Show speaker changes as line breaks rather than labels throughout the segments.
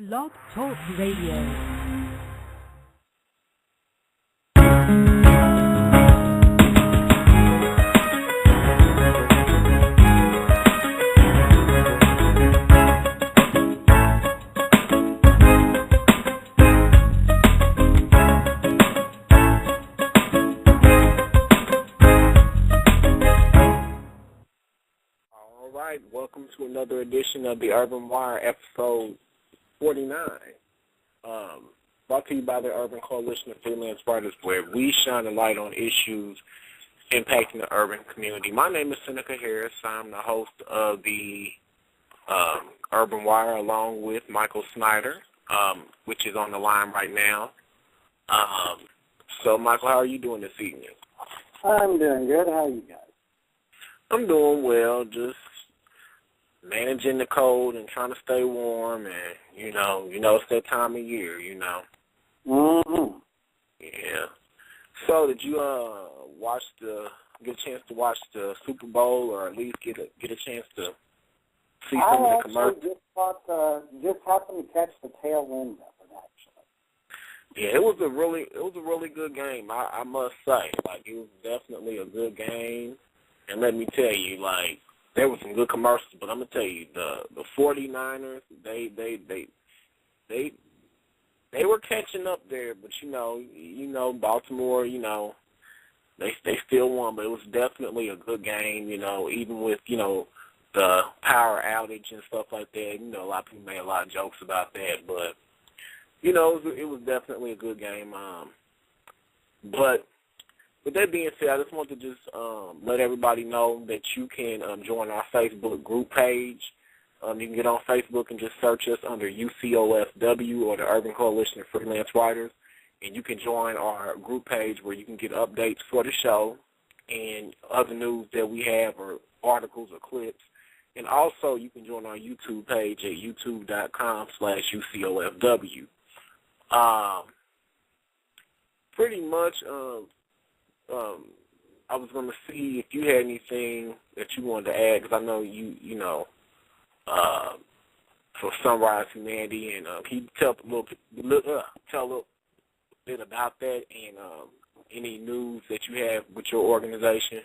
Blog Talk Radio.
Welcome to another edition of the Urban Wire, episode 49. Brought to you by the Urban Coalition of Freelance Writers, where we shine a light on issues impacting the urban community. My name is Seneca Harris. I'm the host of the Urban Wire, along with Michael Snyder, which is on the line right now. So, Michael, how are you doing this evening?
I'm doing good. How are you guys?
I'm doing well, just managing the cold and trying to stay warm, and you know it's that time of year,
Mm-hmm.
Yeah. So, did you get a chance to watch the Super Bowl, or at least get a chance to see some of the commercials?
Just happened to catch the tail end of it, actually.
Yeah, it was a really good game. I must say, it was definitely a good game, and let me tell you, there were some good commercials, but I'm gonna tell you, the 49ers, they were catching up there, but Baltimore, they still won, but it was definitely a good game, even with the power outage and stuff like that. A lot of people made a lot of jokes about that, but it was definitely a good game. But with that being said, I just want to just let everybody know that you can join our Facebook group page. You can get on Facebook and just search us under UCOFW, or the Urban Coalition of Freelance Writers, and you can join our group page where you can get updates for the show and other news that we have, or articles or clips. And also you can join our YouTube page at youtube.com/UCOFW. Pretty much, I was going to see if you had anything that you wanted to add, because I know for Sunrise Humanity, and can you tell a little bit about that, and any news that you have with your organization?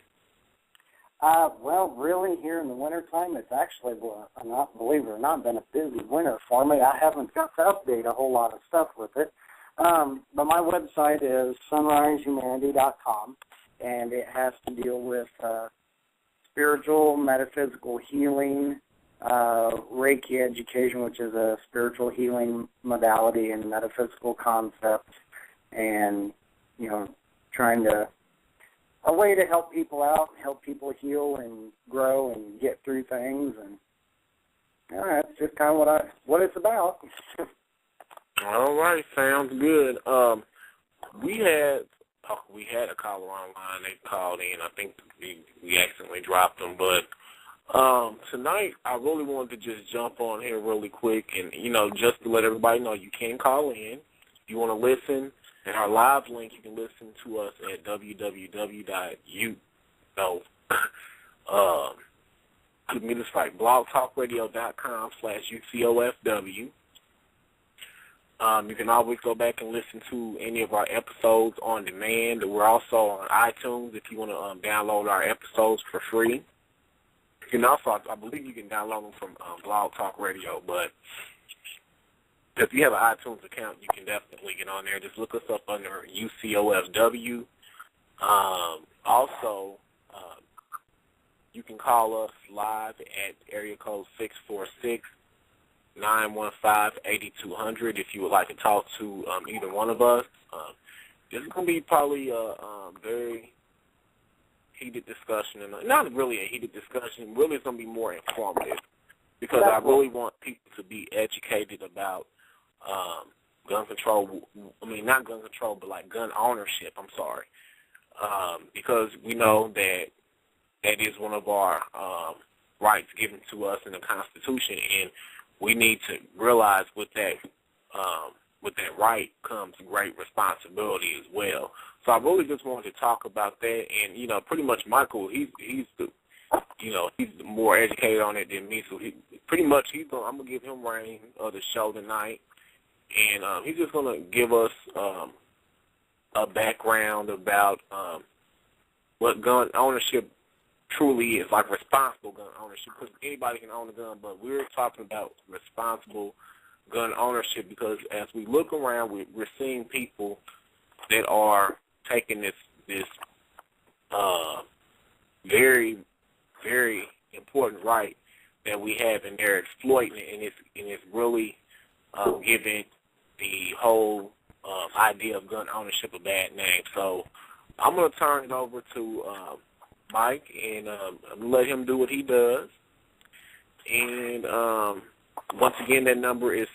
Well, really, here in the wintertime, it's actually, not believe it or not, been a busy winter for me. I haven't got to update a whole lot of stuff with it. But my website is sunrisehumanity.com, and it has to deal with spiritual, metaphysical healing, Reiki education, which is a spiritual healing modality and metaphysical concept, and, trying to, a way to help people out, help people heal and grow and get through things, and that's just kind of what it's about.
All right, sounds good. We had a caller online. They called in. I think we accidentally dropped them, but tonight I really wanted to just jump on here really quick, and just to let everybody know, you can call in. If you want to listen, and our live link, you can listen to us at blogtalkradio.com/UCOFW. You can always go back and listen to any of our episodes on demand. We're also on iTunes if you want to download our episodes for free. You can also, I believe you can download them from Blog Talk Radio, but if you have an iTunes account, you can definitely get on there. Just look us up under UCOFW. Also, you can call us live at area code 646-915-8200 if you would like to talk to either one of us. This is going to be probably a very heated discussion, and not really a heated discussion. Really, it's going to be more informative, because I really want people to be educated about gun control. I mean, not gun control, but gun ownership. I'm sorry, because we know that is one of our rights given to us in the Constitution, and we need to realize with that right comes great responsibility as well. So I really just wanted to talk about that, and pretty much Michael, he's more educated on it than me. So I'm gonna give him reign of the show tonight. and he's just going to give us a background about what gun ownership truly is, like responsible gun ownership, because anybody can own a gun, but we're talking about responsible gun ownership because as we look around, we're seeing people that are taking this very, very important right that we have, and they're exploiting it, and it's really giving the whole idea of gun ownership a bad name. So I'm going to turn it over to Mike and let him do what he does. And once again, that number is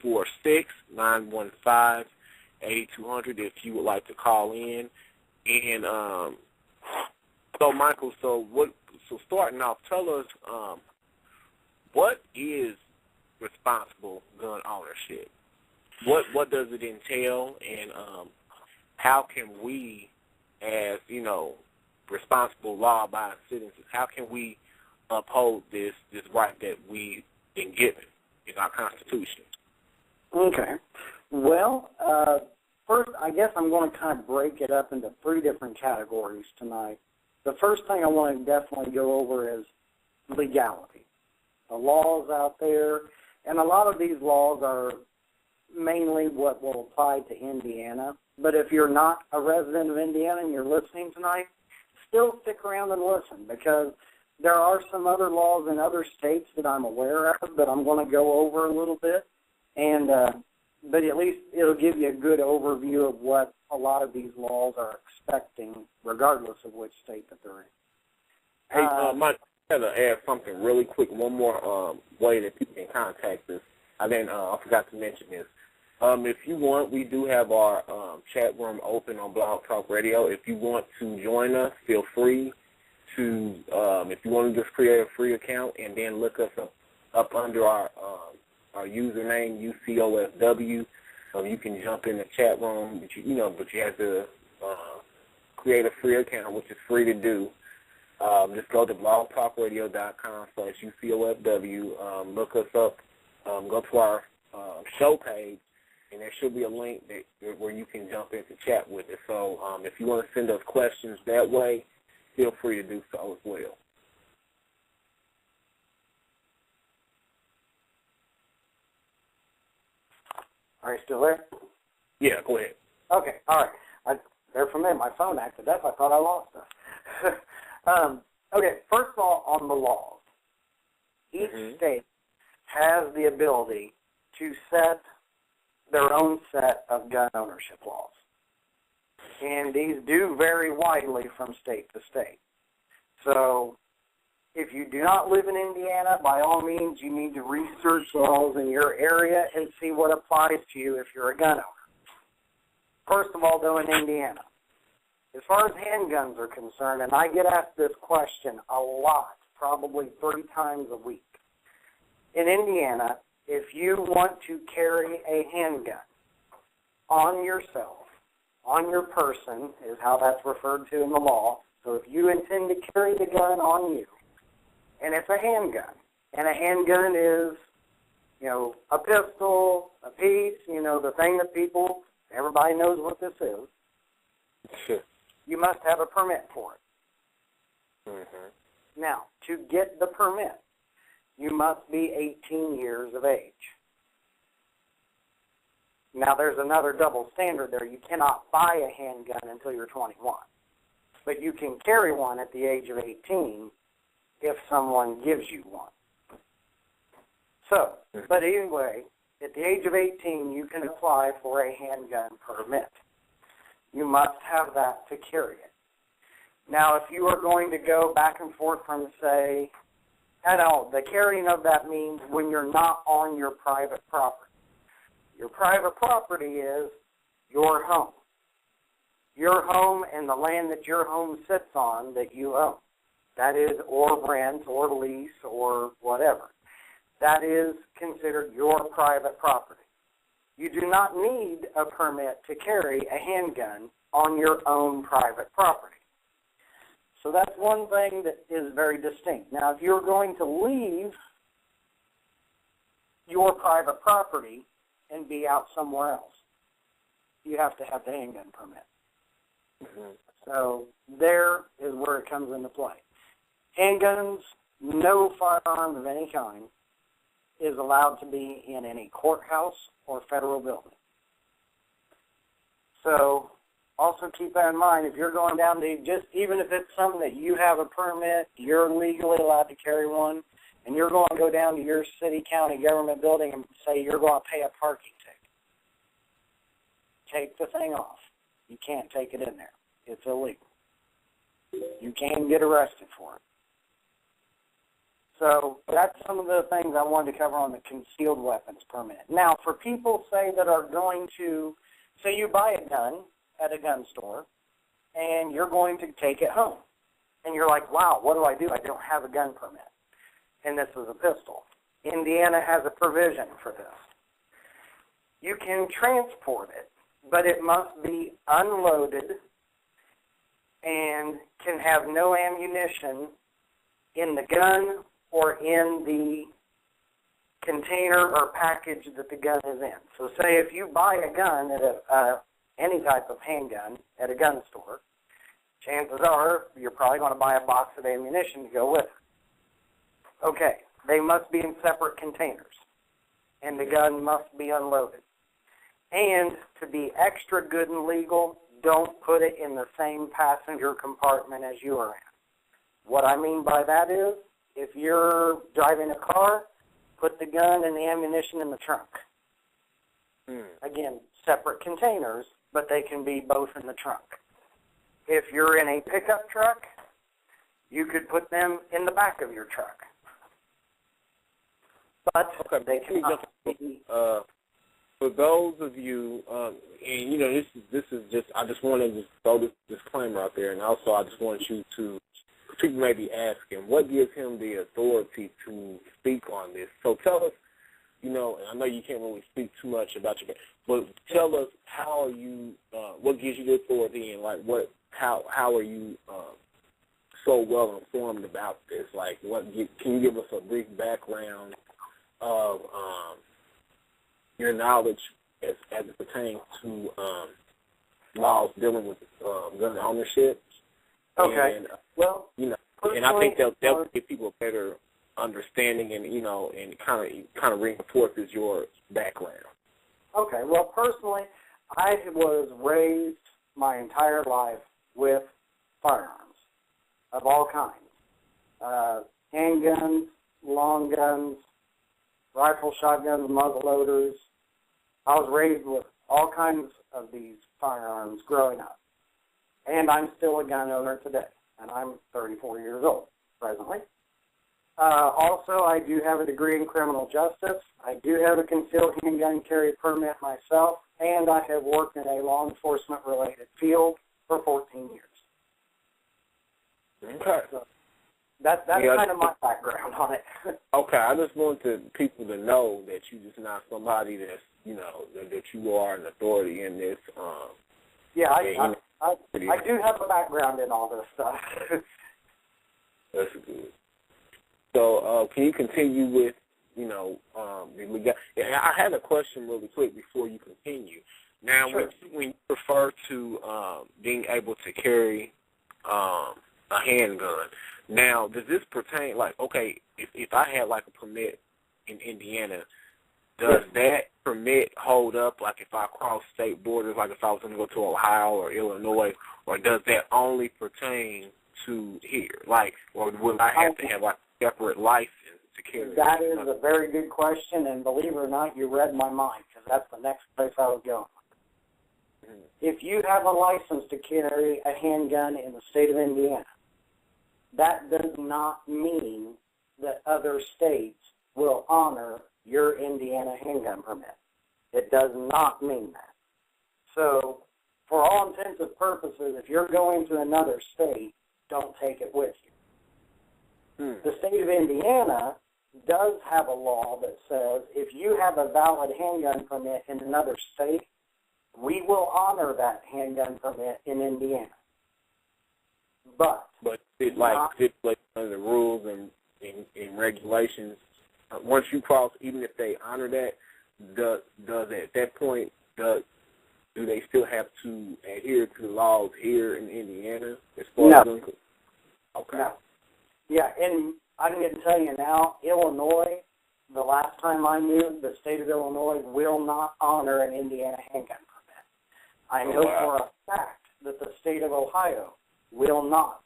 646-915-8200 if you would like to call in. And so, Michael, so starting off, tell us what is responsible gun ownership? What does it entail, and how can we, as responsible law-abiding citizens, how can we uphold this right that we've been given in our Constitution?
Okay. Well, first, I guess I'm going to kind of break it up into three different categories tonight. The first thing I want to definitely go over is legality. The laws out there, and a lot of these laws are mainly what will apply to Indiana. But if you're not a resident of Indiana and you're listening tonight, still stick around and listen, because there are some other laws in other states that I'm aware of that I'm going to go over a little bit. And but at least it'll give you a good overview of what a lot of these laws are expecting, regardless of which state that they're in.
Hey, Mike, I got to add something really quick. One more way that people can contact us. I forgot to mention this. If you want, we do have our chat room open on Blog Talk Radio. If you want to join us, feel free to. If you want to just create a free account and then look us up under our username UCOFW. You can jump in the chat room, but you have to create a free account, which is free to do. Just go to blogtalkradio.com/UCOFW. Look us up. Go to our show page, and there should be a link where you can jump in to chat with us. So if you want to send us questions that way, feel free to do so as well.
Are you still there?
Yeah, go ahead.
Okay, all right. There for a minute, my phone acted up. I thought I lost us. Okay, first of all, on the laws. Each state has the ability to set their own set of gun ownership laws. And these do vary widely from state to state. So if you do not live in Indiana, by all means, you need to research laws in your area and see what applies to you if you're a gun owner. First of all, though, in Indiana, as far as handguns are concerned, and I get asked this question a lot, probably 3 times a week. In Indiana, if you want to carry a handgun on yourself, on your person, is how that's referred to in the law. So if you intend to carry the gun on you, and it's a handgun, and a handgun is, a pistol, a piece, the thing that everybody knows what this is.
Sure.
You must have a permit for it.
Mm-hmm.
Now, to get the permit, you must be 18 years of age. Now, there's another double standard there. You cannot buy a handgun until you're 21. But you can carry one at the age of 18 if someone gives you one. So, but anyway, at the age of 18, you can apply for a handgun permit. You must have that to carry it. Now, if you are going to go back and forth from, say, the carrying of that means when you're not on your private property. Your private property is your home. Your home and the land that your home sits on that you own. That is, or rent, or lease, or whatever. That is considered your private property. You do not need a permit to carry a handgun on your own private property. So that's one thing that is very distinct. Now, if you're going to leave your private property and be out somewhere else. You have to have the handgun permit.
Mm-hmm.
So there is where it comes into play. Handguns, no firearm of any kind is allowed to be in any courthouse or federal building. So also keep that in mind. If you're going down to even if it's something that you have a permit, you're legally allowed to carry one, and you're going to go down to your city, county government building and say you're going to pay a parking ticket. Take the thing off. You can't take it in there. It's illegal. You can get arrested for it. So that's some of the things I wanted to cover on the concealed weapons permit. Now, for people, say, that are going to, say you buy a gun at a gun store, and you're going to take it home. And you're like, wow, what do? I don't have a gun permit. And this is a pistol. Indiana has a provision for this. You can transport it, but it must be unloaded and can have no ammunition in the gun or in the container or package that the gun is in. So say if you buy a gun at any type of handgun at a gun store, chances are you're probably going to buy a box of ammunition to go with it. Okay, they must be in separate containers, and the gun must be unloaded. And to be extra good and legal, don't put it in the same passenger compartment as you are in. What I mean by that is, if you're driving a car, put the gun and the ammunition in the trunk. Again, separate containers, but they can be both in the trunk. If you're in a pickup truck, you could put them in the back of your truck. But they cannot be...
For those of you, and you know, this is just, I just want to just throw this disclaimer out there, and also I just want you to, people may be asking, what gives him the authority to speak on this? So tell us, you know, and I know you can't really speak too much about your, but tell us how are you, what gives you the authority, and like how are you so well informed about this? Like, can you give us a brief background of your knowledge as it pertains to laws dealing with gun ownership?
Okay.
And,
well,
you know, and I think that'll give people a better understanding, and you know, and kind of reinforces your background.
Okay. Well, personally, I was raised my entire life with firearms of all kinds: handguns, long guns, rifle, shotguns, muzzleloaders. I was raised with all kinds of these firearms growing up. And I'm still a gun owner today, and I'm 34 years old presently. Also, I do have a degree in criminal justice. I do have a concealed handgun carry permit myself, and I have worked in a law enforcement-related field for 14 years.
Okay.
So that's kind of my background on it.
Okay, I just wanted people to know that you're just not somebody that's, you know, that you are an authority in this.
Yeah, I do have a background in all this stuff.
That's good. So can you continue with, you know, I had a question really quick before you continue. Now,
sure.
when you refer to being able to carry a handgun, now, does this pertain, like, okay, if I had, like, a permit in Indiana, does that permit hold up, like, if I cross state borders, like if I was going to go to Ohio or Illinois, or does that only pertain to here? Like, or would I have to have, like, a separate license to carry?
That is a very good question, and believe it or not, you read my mind, because that's the next place I was going. Mm-hmm. If you have a license to carry a handgun in the state of Indiana, that does not mean that other states will honor your Indiana handgun permit. It does not mean that. So, for all intents and purposes, if you're going to another state, don't take it with you. The state of Indiana does have a law that says if you have a valid handgun permit in another state, we will honor that handgun permit in Indiana. But
it's like stipulated under the rules and regulations. Once you cross, even if they honor that, does at that point, do they still have to adhere to the laws here in Indiana as far
No.
as okay.
No. Yeah, and I can tell you now, Illinois, the last time I knew, the state of Illinois will not honor an Indiana handgun permit. I know for a fact that the state of Ohio will not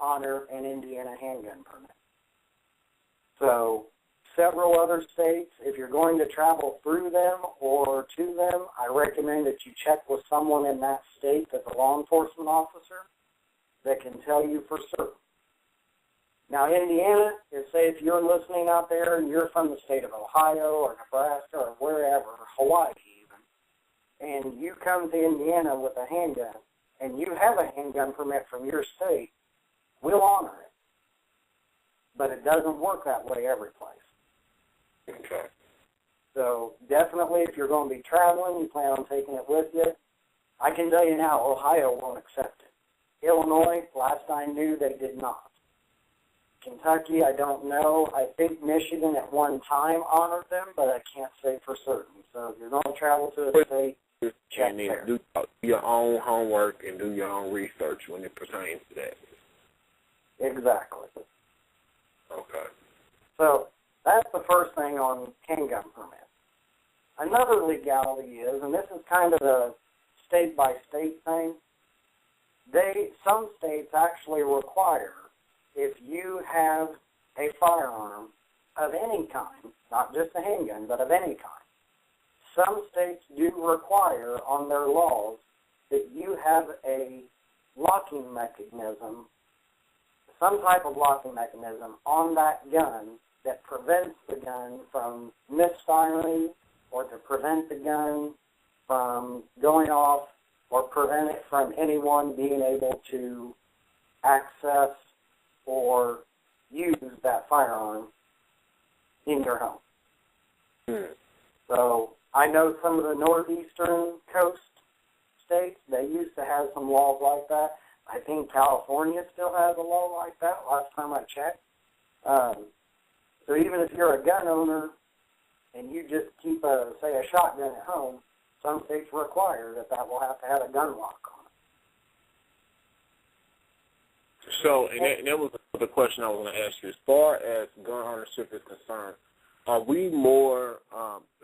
honor an Indiana handgun permit. So several other states, if you're going to travel through them or to them, I recommend that you check with someone in that state that's a law enforcement officer that can tell you for certain. Now, Indiana, say if you're listening out there and you're from the state of Ohio or Nebraska or wherever, Hawaii even, and you come to Indiana with a handgun and you have a handgun permit from your state, we'll honor it. But it doesn't work that way every place.
Okay.
So definitely if you're going to be traveling, you plan on taking it with you, I can tell you now, Ohio won't accept it. Illinois, last I knew, they did not. Kentucky, I don't know. I think Michigan at one time honored them, but I can't say for certain. So if you're going to travel to a state, check there.
Do your own homework and do your own research when it pertains to that.
Exactly.
Okay.
So that's the first thing on handgun permits. Another legality is, and this is kind of a state-by-state thing, some states actually require, if you have a firearm of any kind, not just a handgun, but of any kind, some states do require on their laws that you have a locking mechanism, some type of locking mechanism on that gun that prevents the gun from misfiring or to prevent the gun from going off or prevent it from anyone being able to access or use that firearm in your home. So I know some of the northeastern coast states, they used to have some laws like that. I think California still has a law like that last time I checked. So even if you're a gun owner and you just keep, say, a shotgun at home, some states require that will have to have a gun lock on it.
So, and that was the question I was going to ask you. As far as gun ownership is concerned, are we more,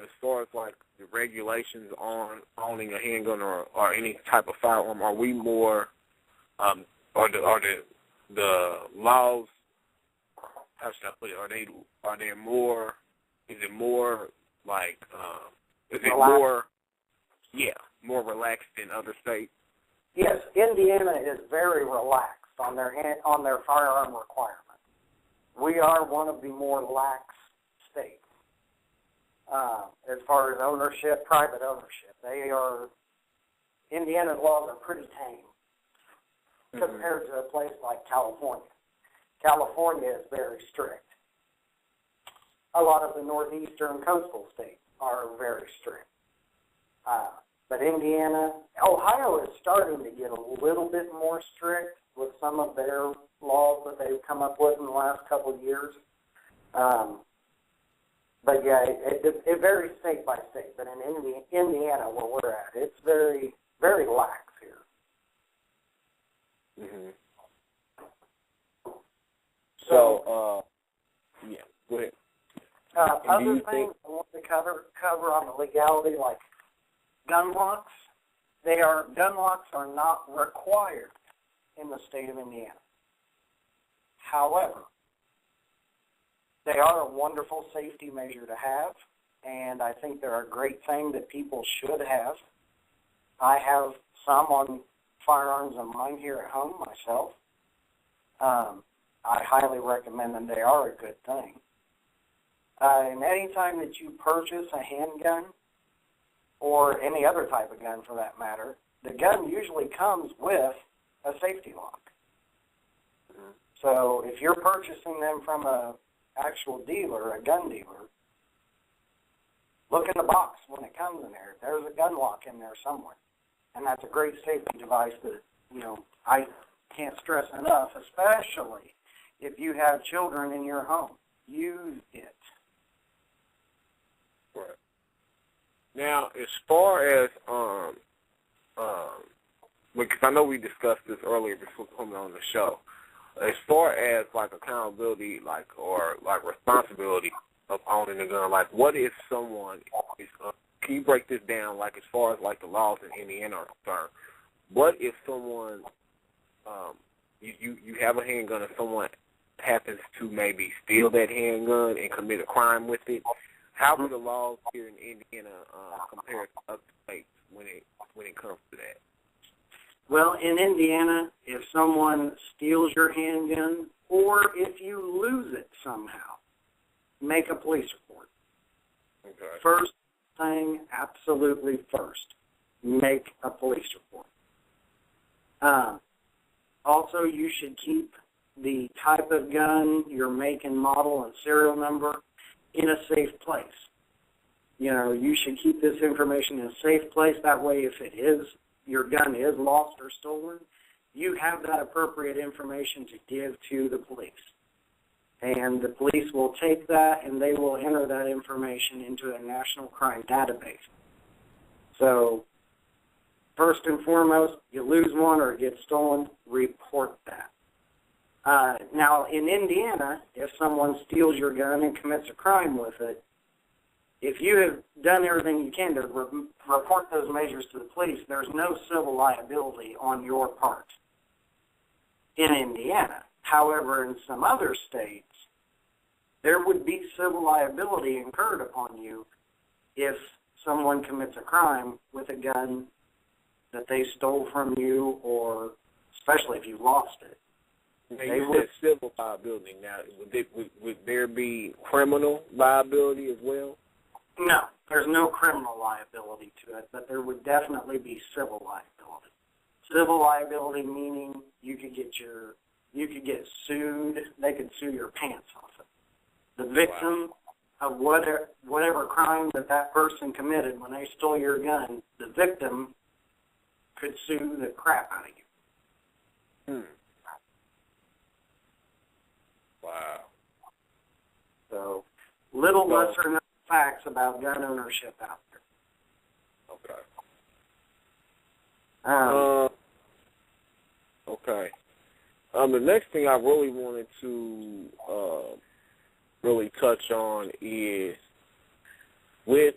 as far as like the regulations on owning a handgun or any type of firearm, are we more, are the laws, how should I put it, are they more, is it more like, is it more, more relaxed than other states?
Yes, Indiana is very relaxed on their firearm requirements. We are one of the more lax states as far as ownership, private ownership. Indiana's laws are pretty tame compared to a place like California. California is very strict. A lot of the northeastern coastal states are very strict. But Indiana, Ohio is starting to get a little bit more strict with some of their laws that they've come up with in the last couple of years. But yeah, it varies state by state. But in Indiana, where we're at, it's very, very lax here.
Mm-hmm. So, yeah, go ahead.
Other things I want to cover on the legality, like gun locks. Gun locks are not required in the state of Indiana. However, they are a wonderful safety measure to have, and I think they're a great thing that people should have. I have some on firearms of mine here at home myself. I highly recommend them. They are a good thing. And any time that you purchase a handgun, or any other type of gun for that matter, the gun usually comes with a safety lock. Mm-hmm. So if you're purchasing them from an actual dealer, a gun dealer, look in the box when it comes in there. There's a gun lock in there somewhere. And that's a great safety device that, I can't stress enough, especially if you have children in your home. Use it.
Right. Now, as far as because I know we discussed this earlier before coming on the show. As far as like accountability, or responsibility of owning a gun, like what if someone is? Can you break this down? Like as far as like the laws in Indiana are concerned, what if someone you have a handgun and someone happens to maybe steal that handgun and commit a crime with it? How do the laws here in Indiana compare to other states when it comes to that?
Well, in Indiana, if someone steals your handgun or if you lose it somehow, make a police report.
Okay.
First thing, absolutely first, make a police report. Also, you should keep the type of gun, your make and model and serial number in a safe place. You know, you should keep this information in a safe place. That way, if your gun is lost or stolen, you have that appropriate information to give to the police. And the police will take that and they will enter that information into a national crime database. So, first and foremost, you lose one or it gets stolen, report that. Now, in Indiana, if someone steals your gun and commits a crime with it, if you have done everything you can to report those measures to the police, there's no civil liability on your part in Indiana. However, in some other states, there would be civil liability incurred upon you if someone commits a crime with a gun that they stole from you, or especially if you lost it.
Now, you said civil liability. Now, would there be criminal liability as well?
No, there's no criminal liability to it, but there would definitely be civil liability. Civil liability meaning you could get sued. They could sue your pants off it. The victim of whatever crime that person committed when they stole your gun, the victim could sue the crap out of you.
Wow.
So, little lesser known facts about gun ownership out there.
Okay. Okay. The next thing I really wanted to really touch on is with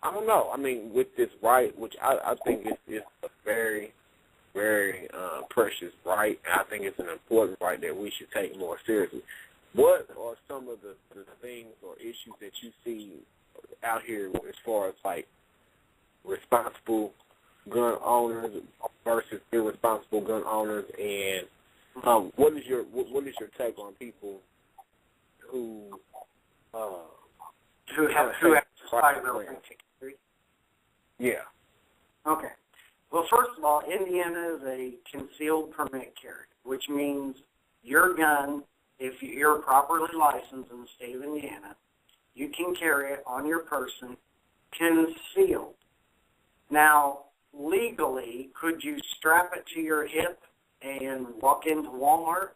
I don't know. I mean, with this right, which I think is a very, very precious right. I think it's an important right that we should take more seriously. What are some of the things or issues that you see out here as far as like responsible gun owners versus irresponsible gun owners, and what is your take on people who
have liability?
Yeah.
Okay. Well, first of all, Indiana is a concealed permit carry, which means your gun, if you're properly licensed in the state of Indiana, you can carry it on your person concealed. Now, legally, could you strap it to your hip and walk into Walmart?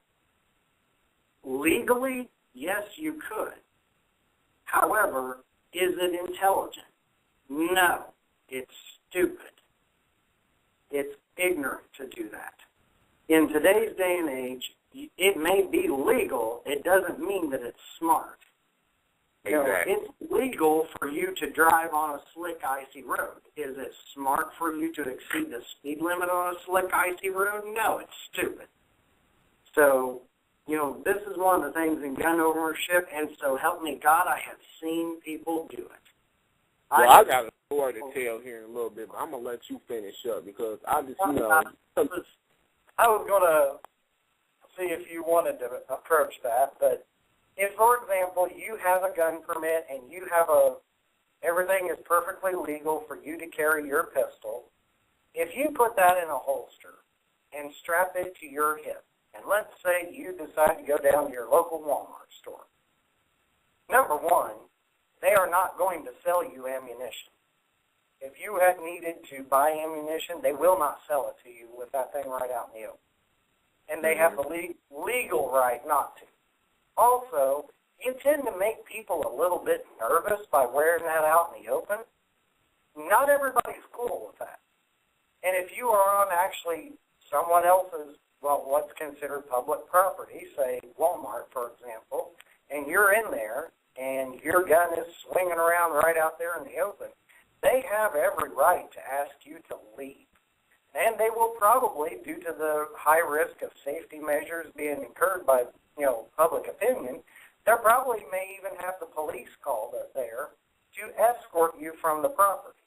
Legally, yes, you could. However, is it intelligent? No, it's stupid. It's ignorant to do that. In today's day and age, it may be legal. It doesn't mean that it's smart.
Exactly.
You know, it's legal for you to drive on a slick, icy road. Is it smart for you to exceed the speed limit on a slick, icy road? No, it's stupid. So, you know, this is one of the things in gun ownership, and so help me God, I have seen people do it.
Well, I got a story to tell here in a little bit, but I'm going to let you finish up because I just, you know.
I was going to see if you wanted to approach that, but if, for example, you have a gun permit and you have everything is perfectly legal for you to carry your pistol, if you put that in a holster and strap it to your hip, and let's say you decide to go down to your local Walmart store, number one, they are not going to sell you ammunition. If you had needed to buy ammunition, they will not sell it to you with that thing right out in the open. And they have the legal right not to. Also, you tend to make people a little bit nervous by wearing that out in the open. not everybody's cool with that. And if you are on actually someone else's, well, what's considered public property, say Walmart, for example, and you're in there and your gun is swinging around right out there in the open, they have every right to ask you to leave. And they will probably, due to the high risk of safety measures being incurred by, public opinion, they probably may even have the police called there to escort you from the property.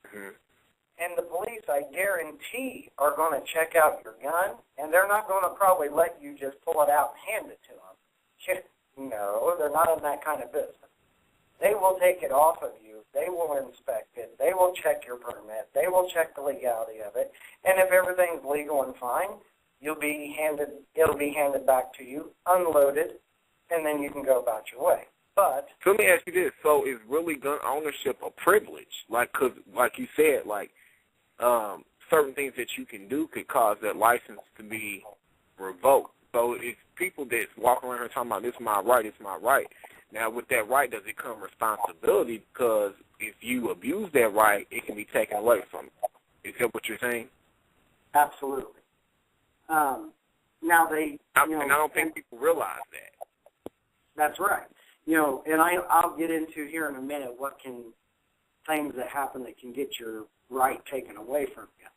Mm-hmm.
And the police, I guarantee, are going to check out your gun, and they're not going to probably let you just pull it out and hand it to them. No, they're not in that kind of business. They will take it off of you. They will inspect it. They will check your permit. They will check the legality of it. And if everything's legal and fine, it'll be handed back to you, unloaded, and then you can go about your way. But
so let me ask you this: so is really gun ownership a privilege? Cause like you said, certain things that you can do could cause that license to be revoked. So it's people that's walking around here talking about this is my right, it's my right. Now, with that right, does it come responsibility? Because if you abuse that right, it can be taken away from you. Is that what you're saying?
Absolutely. Now
and I don't think people realize that.
That's right. And I'll get into here in a minute things that happen that can get your right taken away from you.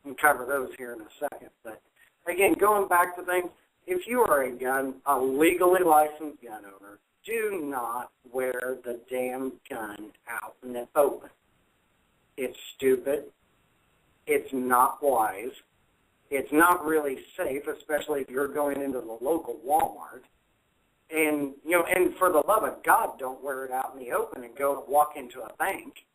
We'll cover those here in a second. But again, going back to things, if you are a legally licensed gun owner, do not wear the damn gun out in the open. It's stupid. It's not wise. It's not really safe, especially if you're going into the local Walmart. And, and for the love of God, don't wear it out in the open and go walk into a bank.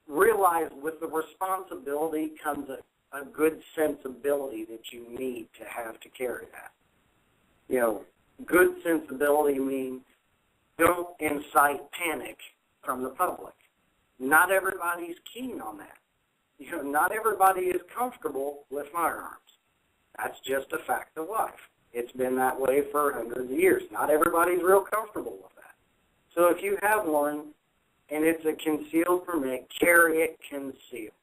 Realize with the responsibility comes a good sensibility that you need to carry that. Good sensibility means don't incite panic from the public. Not everybody's keen on that. Not everybody is comfortable with firearms. That's just a fact of life. It's been that way for hundreds of years. Not everybody's real comfortable with that. So if you have one and it's a concealed permit, carry it concealed.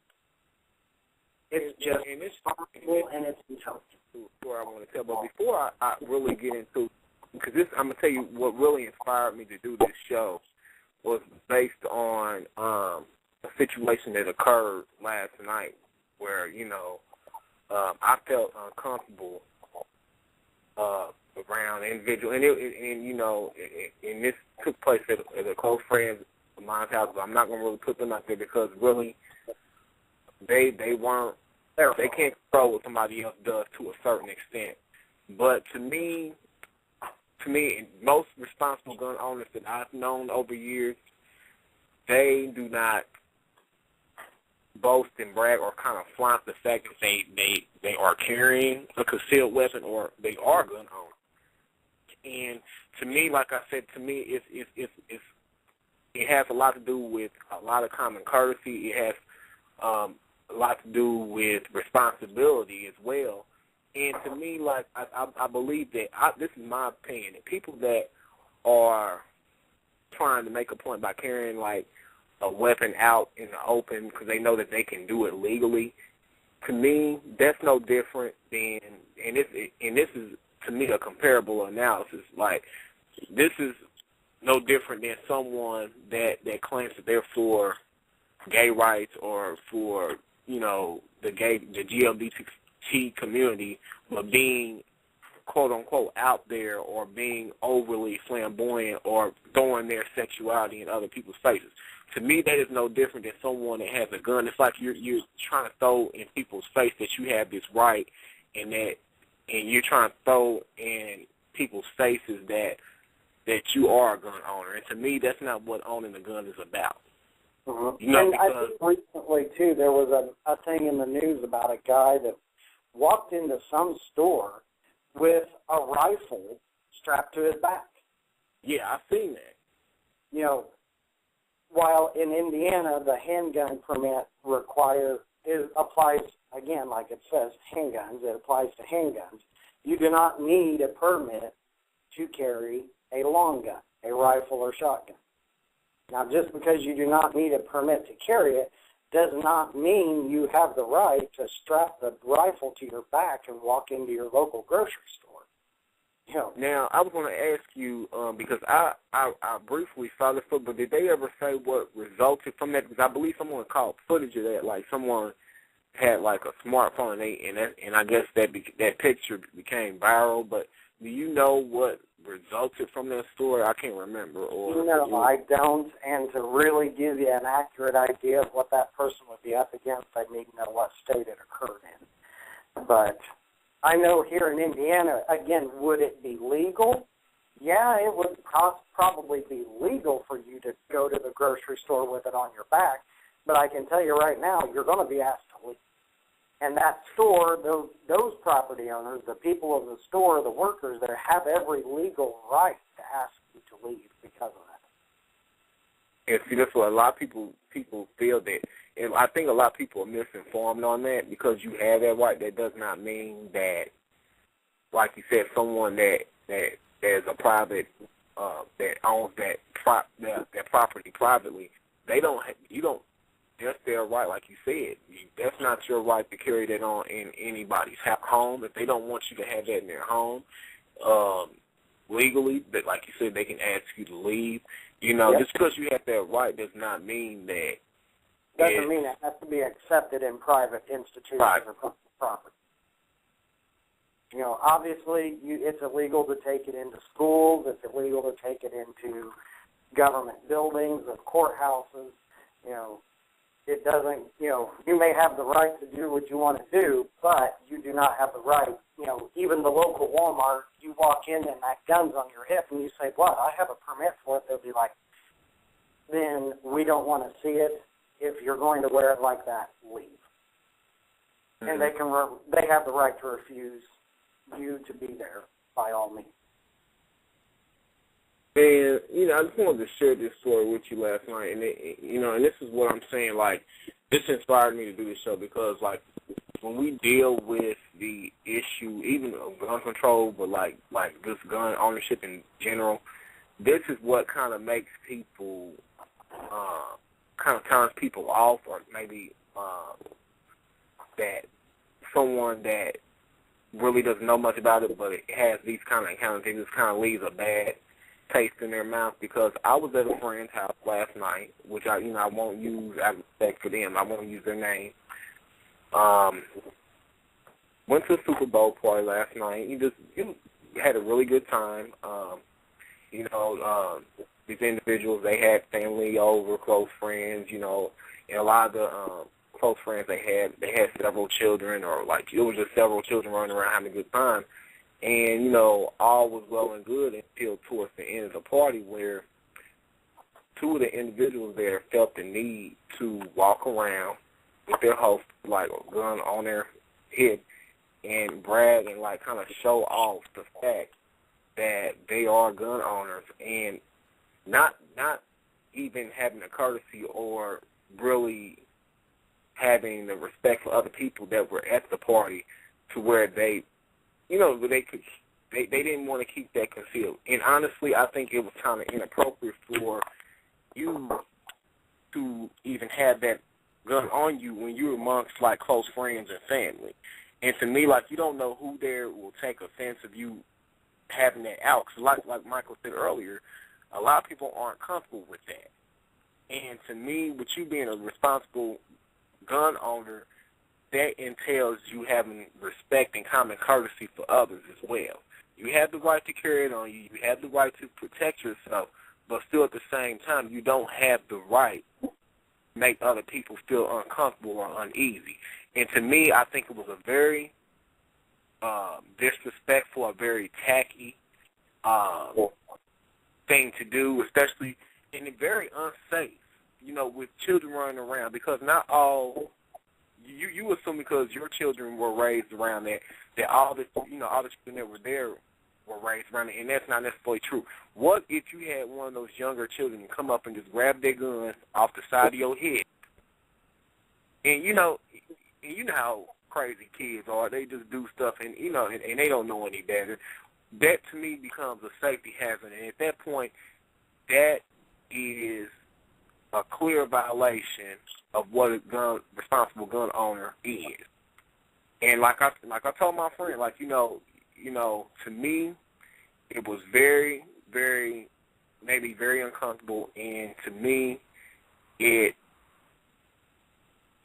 It's just responsible and it's intelligent.
Where I want to tell, but before I really get into, because I'm going to tell you what really inspired me to do this show was based on a situation that occurred last night where, I felt uncomfortable around an individual, and this took place at a close friend of mine's house. But I'm not going to really put them out there because really they can't control what somebody else does to a certain extent. But to me, most responsible gun owners that I've known over years, they do not boast and brag or kind of flaunt the fact that they are carrying a concealed weapon or they are gun owners. And to me, like I said, it has a lot to do with a lot of common courtesy. It has a lot to do with responsibility as well. And to me, I believe that, this is my opinion, that people that are trying to make a point by carrying, a weapon out in the open because they know that they can do it legally, to me, that's no different than, and this is, to me, a comparable analysis. This is no different than someone that claims that they're for gay rights or for, the LGBT community, but being, quote-unquote, out there or being overly flamboyant or throwing their sexuality in other people's faces. To me, that is no different than someone that has a gun. It's like you're trying to throw in people's face that you have this right, and you're trying to throw in people's faces that you are a gun owner. And to me, that's not what owning a gun is about.
Mm-hmm. And I think recently, too, there was a thing in the news about a guy that walked into some store with a rifle strapped to his back.
Yeah, I've seen that.
While in Indiana, the handgun permit applies, again, like it says, handguns. It applies to handguns. You do not need a permit to carry a long gun, a rifle or shotgun. Now, just because you do not need a permit to carry it does not mean you have the right to strap the rifle to your back and walk into your local grocery store. You know.
Now, I was going to ask you, because I briefly saw this, but did they ever say what resulted from that? Because I believe someone caught footage of that, like someone had like a smartphone, and I guess that picture became viral. But do you know what resulted from that story? I can't remember. Or
no, I don't. And to really give you an accurate idea of what that person would be up against, I need to know what state it occurred in. But I know here in Indiana, again, would it be legal? Yeah, it would probably be legal for you to go to the grocery store with it on your back. But I can tell you right now, you're going to be asked to leave. And that store, those property owners, the people of the store, the workers there, have every legal right to ask you to leave because of that.
And see, that's what a lot of people feel that, and I think a lot of people are misinformed on that. Because you have that right, that does not mean that, like you said, someone that is a private that owns that property privately, that's their right, like you said. That's not your right to carry that on in anybody's home. If they don't want you to have that in their home, legally, but like you said, they can ask you to leave. You know,
Yep.
Just because you have that right does not mean that.
Doesn't mean it has to be accepted in private institutions or public property. You know, obviously, it's illegal to take it into schools. It's illegal to take it into government buildings or courthouses. You know, it doesn't, you know, you may have the right to do what you want to do, but you do not have the right, you know, even the local Walmart, you walk in and that gun's on your hip and you say, what, I have a permit for it. They'll be like, then we don't want to see it. If you're going to wear it like that, leave. Mm-hmm. And they have the right to refuse you to be there by all means.
And, you know, I just wanted to share this story with you last night, and, and this is what I'm saying, like, this inspired me to do this show because, like, when we deal with the issue, even of gun control, but, like just gun ownership in general, this is what kind of makes people, kind of turns people off, or maybe that someone that really doesn't know much about it, but it has these kind of encounters, it just kind of leaves a bad taste in their mouth. Because I was at a friend's house last night, which I won't use out of respect for them. I won't use their name. Went to a Super Bowl party last night. You had a really good time. These individuals, they had family over, close friends, and a lot of the close friends they had several children, or like it was just several children running around having a good time. And, all was well and good until towards the end of the party, where two of the individuals there felt the need to walk around with their host, like a gun on their hip, and brag and, like, kind of show off the fact that they are gun owners, and not even having the courtesy or really having the respect for other people that were at the party, to where they didn't want to keep that concealed. And honestly, I think it was kind of inappropriate for you to even have that gun on you when you're amongst, like, close friends and family. And to me, like, you don't know who there will take offense of you having that out. Because like Michael said earlier, a lot of people aren't comfortable with that. And to me, with you being a responsible gun owner, that entails you having respect and common courtesy for others as well. You have the right to carry it on you. You have the right to protect yourself, but still at the same time, you don't have the right to make other people feel uncomfortable or uneasy. And to me, I think it was a very disrespectful, a very tacky thing to do, especially, and very unsafe, with children running around, because not all... You assume because your children were raised around that all the children that were there were raised around it, and that's not necessarily true. What if you had one of those younger children come up and just grab their guns off the side of your head? And you know how crazy kids are. They just do stuff, and and they don't know any better. That to me becomes a safety hazard, and at that point, that is a clear violation of what a responsible gun owner is. And like I told my friend, like, you know, to me, it was very, very, maybe very uncomfortable, and to me, it,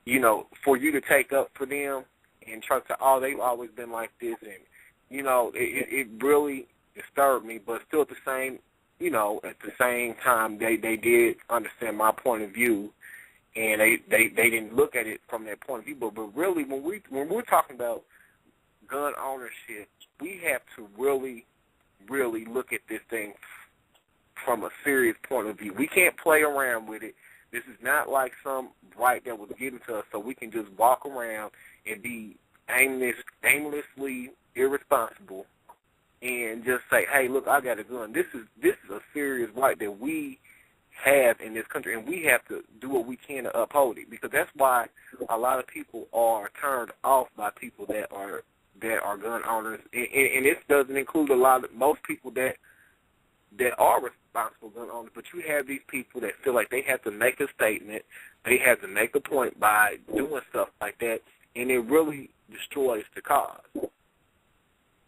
you know, for you to take up for them and try to, oh, they've always been like this, and, you know, it really disturbed me, but still at the same, you know, at the same time, they did understand my point of view, and they didn't look at it from that point of view. But really, when we're talking about gun ownership, we have to really, really look at this thing from a serious point of view. We can't play around with it. This is not like some right that was given to us so we can just walk around and be aimlessly irresponsible and just say, hey, look, I got a gun. This is a serious right that we have in this country, and we have to do what we can to uphold it, because that's why a lot of people are turned off by people that are gun owners, and this doesn't include most people that are responsible gun owners, but you have these people that feel like they have to make a statement, they have to make a point by doing stuff like that, and it really destroys the cause.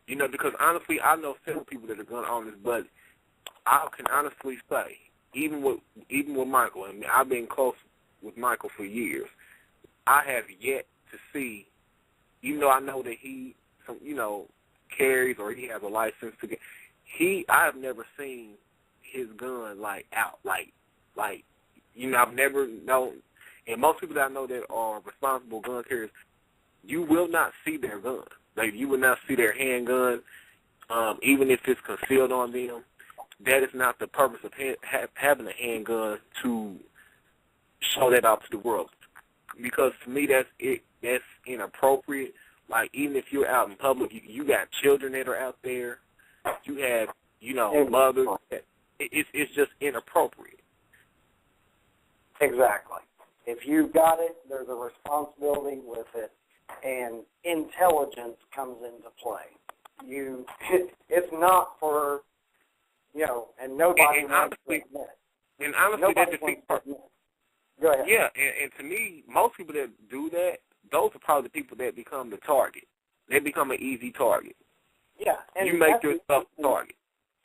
You know, because honestly, I know several people that are gun owners, but I can honestly say, even with Michael, and I've been close with Michael for years, I have yet to see, even though I know that he, you know, carries or he has a license to get, I have never seen his gun out, you know, I've never known, and most people that I know that are responsible gun carriers, you will not see their gun. Like, you will not see their handgun, even if it's concealed on them. That is not the purpose of having a handgun, to show that out to the world. Because to me, that's inappropriate. Like, even if you're out in public, you got children that are out there. You have, you know, mothers. It's just inappropriate.
Exactly. If you've got it, there's a responsibility with it, and intelligence comes into play. It's not for, you know, and nobody wants to admit.
And honestly, that defeats purpose.
Go ahead.
Yeah, and to me, most people that do that, those are probably the people that become the target. They become an easy target.
Yeah. And
you make yourself the target.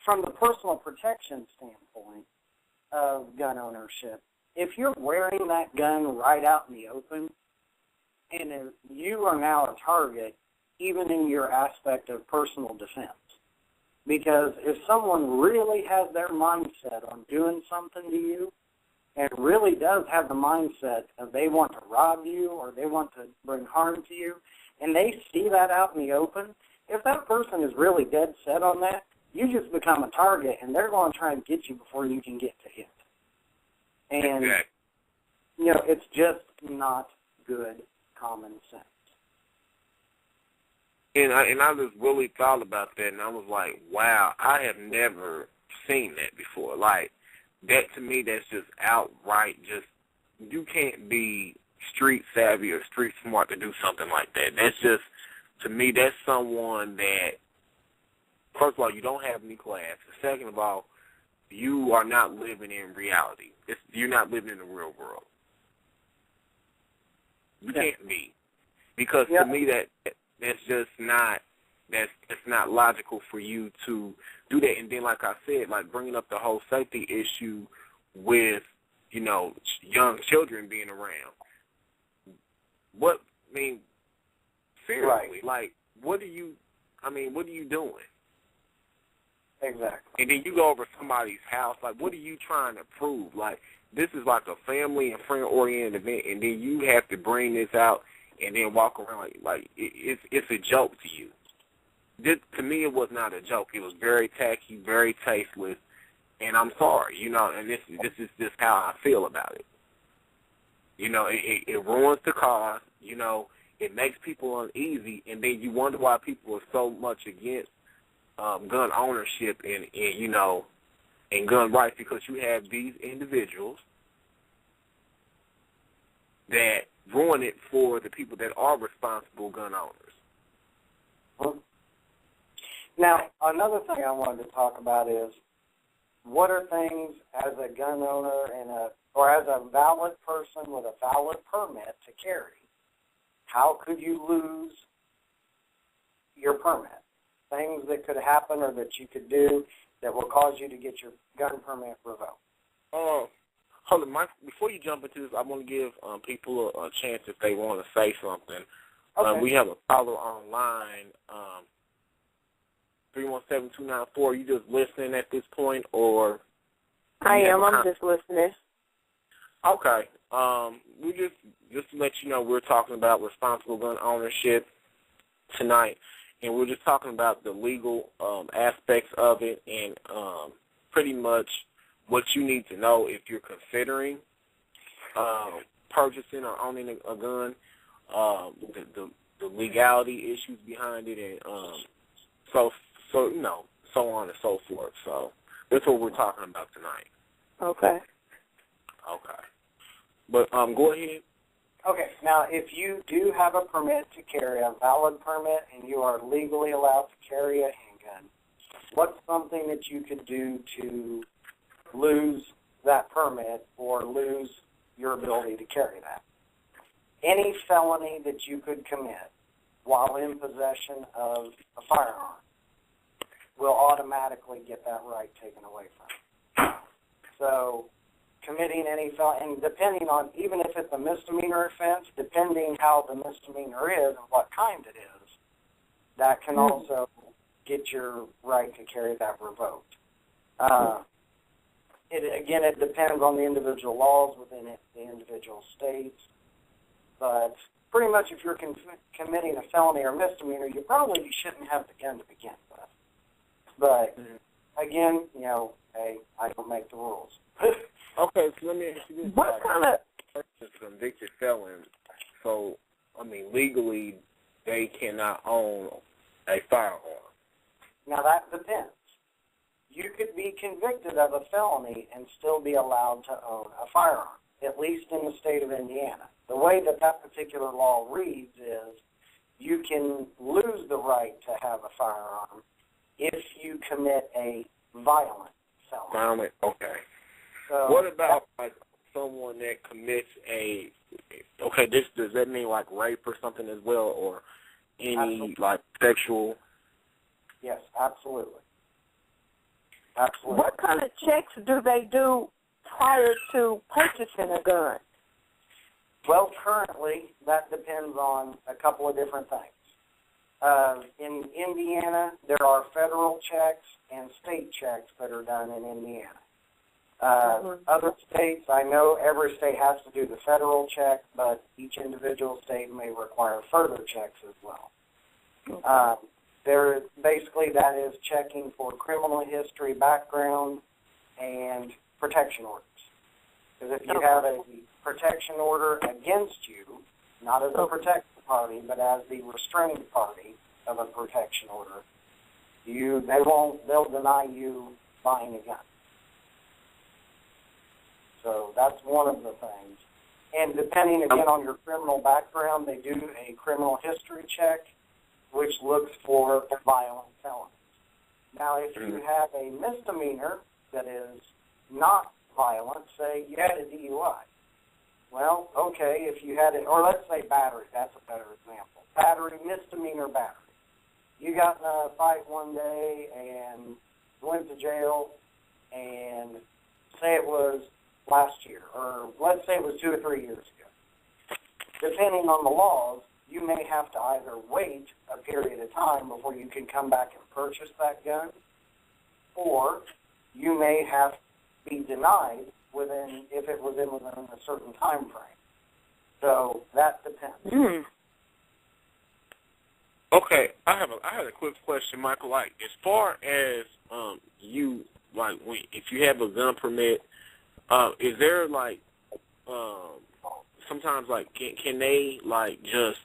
From the personal protection standpoint of gun ownership, if you're wearing that gun right out in the open, and if you are now a target, even in your aspect of personal defense. Because if someone really has their mindset on doing something to you, and really does have the mindset of they want to rob you or they want to bring harm to you, and they see that out in the open, if that person is really dead set on that, you just become a target, and they're going to try and get you before you can get to him. And,
exactly.
You know, it's just not good common sense.
And I just really thought about that, and I was like, wow, I have never seen that before. Like, that to me, that's just outright just, you can't be street savvy or street smart to do something like that. That's just, to me, that's someone that, first of all, you don't have any class. Second of all, you are not living in reality. You're not living in the real world. You can't be. Because to me, that's just not, that's not logical for you to do that. And then, like I said, like bringing up the whole safety issue with, you know, young children being around. Seriously, like, what are you doing?
Exactly.
And then you go over somebody's house, like, what are you trying to prove? Like, this is like a family and friend-oriented event, and then you have to bring this out and then walk around like it's a joke to you. This, to me, it was not a joke. It was very tacky, very tasteless, and I'm sorry, you know, and this is just how I feel about it. You know, it ruins the cause, you know, it makes people uneasy, and then you wonder why people are so much against gun ownership and you know, and gun rights, because you have these individuals that ruin it for the people that are responsible gun owners.
Now, another thing I wanted to talk about is, what are things as a gun owner and a or as a valid person with a valid permit to carry, how could you lose your permit? Things that could happen or that you could do that will cause you to get your gun permit revoked.
Hold on, Mike. Before you jump into this, I want to give people a chance if they want to say something.
Okay.
We have a caller online, 317-294. You just listening at this point, or?
I am. I'm just listening.
Okay. We just to let you know, we're talking about responsible gun ownership tonight, and we're just talking about the legal aspects of it, and pretty much what you need to know if you're considering purchasing or owning a gun, the legality issues behind it, and so on and so forth. So that's what we're talking about tonight.
Okay.
Okay. But go ahead.
Okay. Now, if you do have a permit to carry, a valid permit, and you are legally allowed to carry a handgun, what's something that you could do to lose that permit or lose your ability to carry that? Any felony that you could commit while in possession of a firearm will automatically get that right taken away from you. So committing any felony, and depending on, even if it's a misdemeanor offense, depending how the misdemeanor is and what kind it is, that can also get your right to carry that revoked. It depends on the individual laws within the individual states, but pretty much if you're committing a felony or misdemeanor, you probably shouldn't have the gun to begin with. But, again, I don't make the rules.
Okay, so let me ask you this.
What kind of...
Convicted felons, so, legally, they cannot own a firearm.
Now, that depends. You could be convicted of a felony and still be allowed to own a firearm, at least in the state of Indiana. The way that particular law reads is you can lose the right to have a firearm if you commit a violent felony.
Violent, okay.
So
what about someone that commits does that mean like rape or something as well, or any
absolutely.
like sexual?
Yes, absolutely. Absolutely.
What kind of checks do they do prior to purchasing a gun?
Well, currently, that depends on a couple of different things. In Indiana, there are federal checks and state checks that are done in Indiana. Other states, I know every state has to do the federal check, but each individual state may require further checks as well. Basically, that is checking for criminal history, background, and protection orders. Because if you have a protection order against you, not as a protected party, but as the restrained party of a protection order, they'll deny you buying a gun. So that's one of the things. And depending, again, on your criminal background, they do a criminal history check, which looks for violent felonies. Now, if you have a misdemeanor that is not violent, say you had a DUI, well, okay, if you had it, or let's say battery, that's a better example. Battery, misdemeanor battery. You got in a fight one day and went to jail, and say it was last year, or let's say it was 2 or 3 years ago. Depending on the laws, you may have to either wait a period of time before you can come back and purchase that gun, or you may have to be denied if it was within a certain time frame. So that depends.
Okay, I had a quick question, Michael. Like, as far as if you have a gun permit, is there sometimes can they just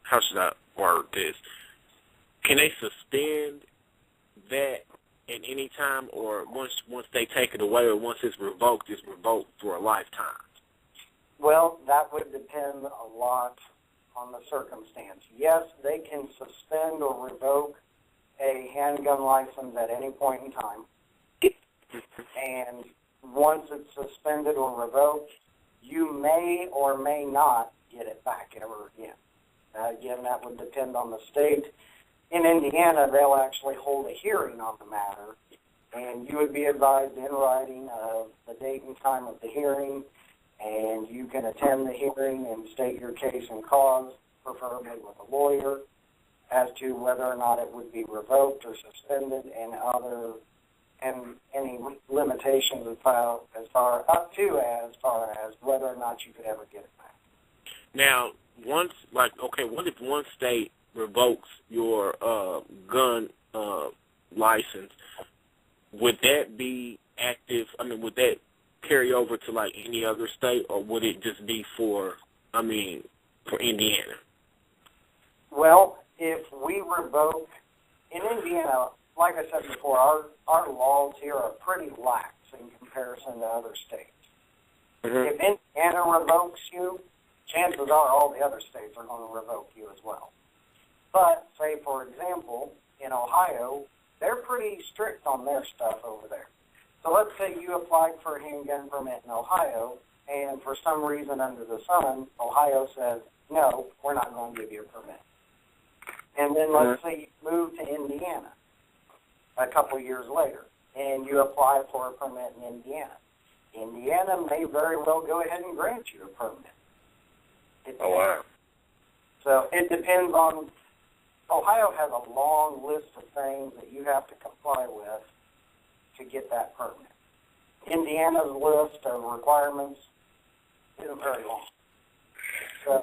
how should I word this? Can they suspend that at any time, or once they take it away, or once it's revoked for a lifetime?
Well, that would depend a lot on the circumstance. Yes, they can suspend or revoke a handgun license at any point in time. And once it's suspended or revoked, you may or may not get it back ever again. Again, that would depend on the state. In Indiana, they'll actually hold a hearing on the matter, and you would be advised in writing of the date and time of the hearing, and you can attend the hearing and state your case and cause, preferably with a lawyer, as to whether or not it would be revoked or suspended, and any limitations as far as whether or not you could ever get it back.
Now, what if one state revokes your gun license? Would that be active? I mean, would that carry over to like any other state, or would it just be for Indiana?
Well, if we revoke in Indiana, like I said before, our laws here are pretty lax in comparison to other states.
Mm-hmm.
If Indiana revokes you, chances are all the other states are going to revoke you as well. But, say, for example, in Ohio, they're pretty strict on their stuff over there. So let's say you applied for a handgun permit in Ohio, and for some reason under the sun, Ohio says, no, we're not going to give you a permit. And then let's say you move to Indiana a couple years later, and you apply for a permit in Indiana. Indiana may very well go ahead and grant you a permit.
Oh, wow.
So it depends on, Ohio has a long list of things that you have to comply with to get that permit. Indiana's list of requirements isn't very long. So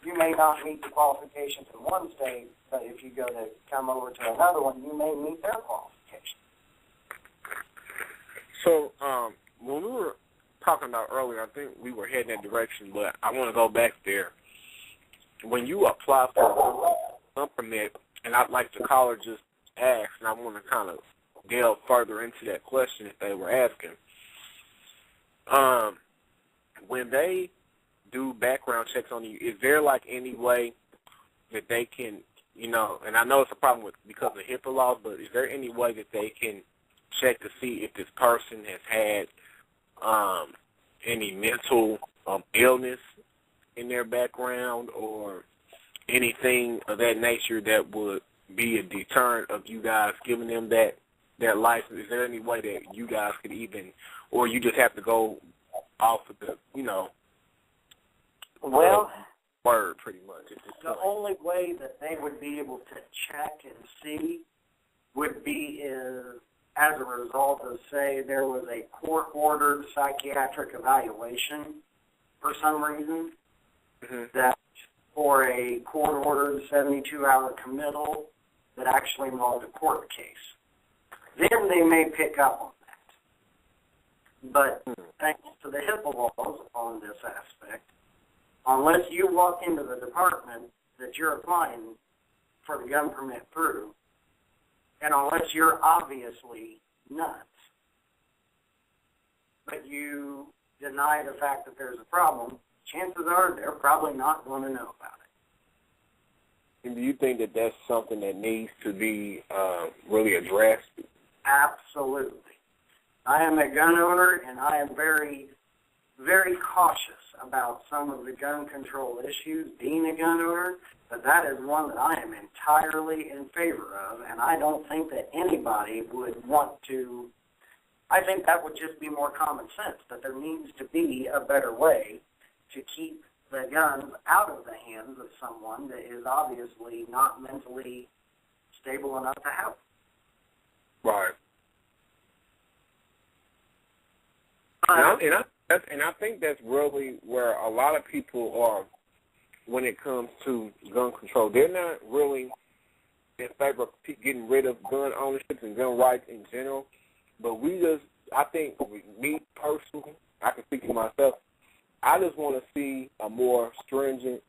you may not meet the qualifications in one state, but if you go to come over to another one, you may meet their qualifications.
So when we were talking about earlier, I think we were heading that direction, but I want to go back there. When you apply for a permit, and I'd like the caller just asked, and I want to kind of delve further into that question that they were asking. When they do background checks on you, is there like any way that they can, and I know it's a problem because of HIPAA laws, but is there any way that they can check to see if this person has had any mental illness in their background or anything of that nature that would be a deterrent of you guys giving them that license? Is there any way that you guys could even, or you just have to go off of the, word pretty much?
The only way that they would be able to check and see would be as a result of, say, there was a court-ordered psychiatric evaluation for some reason, that for a court-ordered 72-hour committal that actually involved a court case. Then they may pick up on that. But thanks to the HIPAA laws on this aspect, unless you walk into the department that you're applying for the gun permit through, and unless you're obviously nuts, but you deny the fact that there's a problem, chances are they're probably not going to know about it.
And do you think that that's something that needs to be really addressed?
Absolutely. I am a gun owner, and I am very, very cautious about some of the gun control issues being a gun owner, but that is one that I am entirely in favor of, and I don't think that anybody would want to. I think that would just be more common sense, that there needs to be a better way to keep the guns out of the hands of someone that is obviously not mentally stable enough to have them.
Right. And I think that's really where a lot of people are when it comes to gun control. They're not really in favor of getting rid of gun ownership and gun rights in general. But I think, me personally, I can speak for myself, I just want to see a more stringent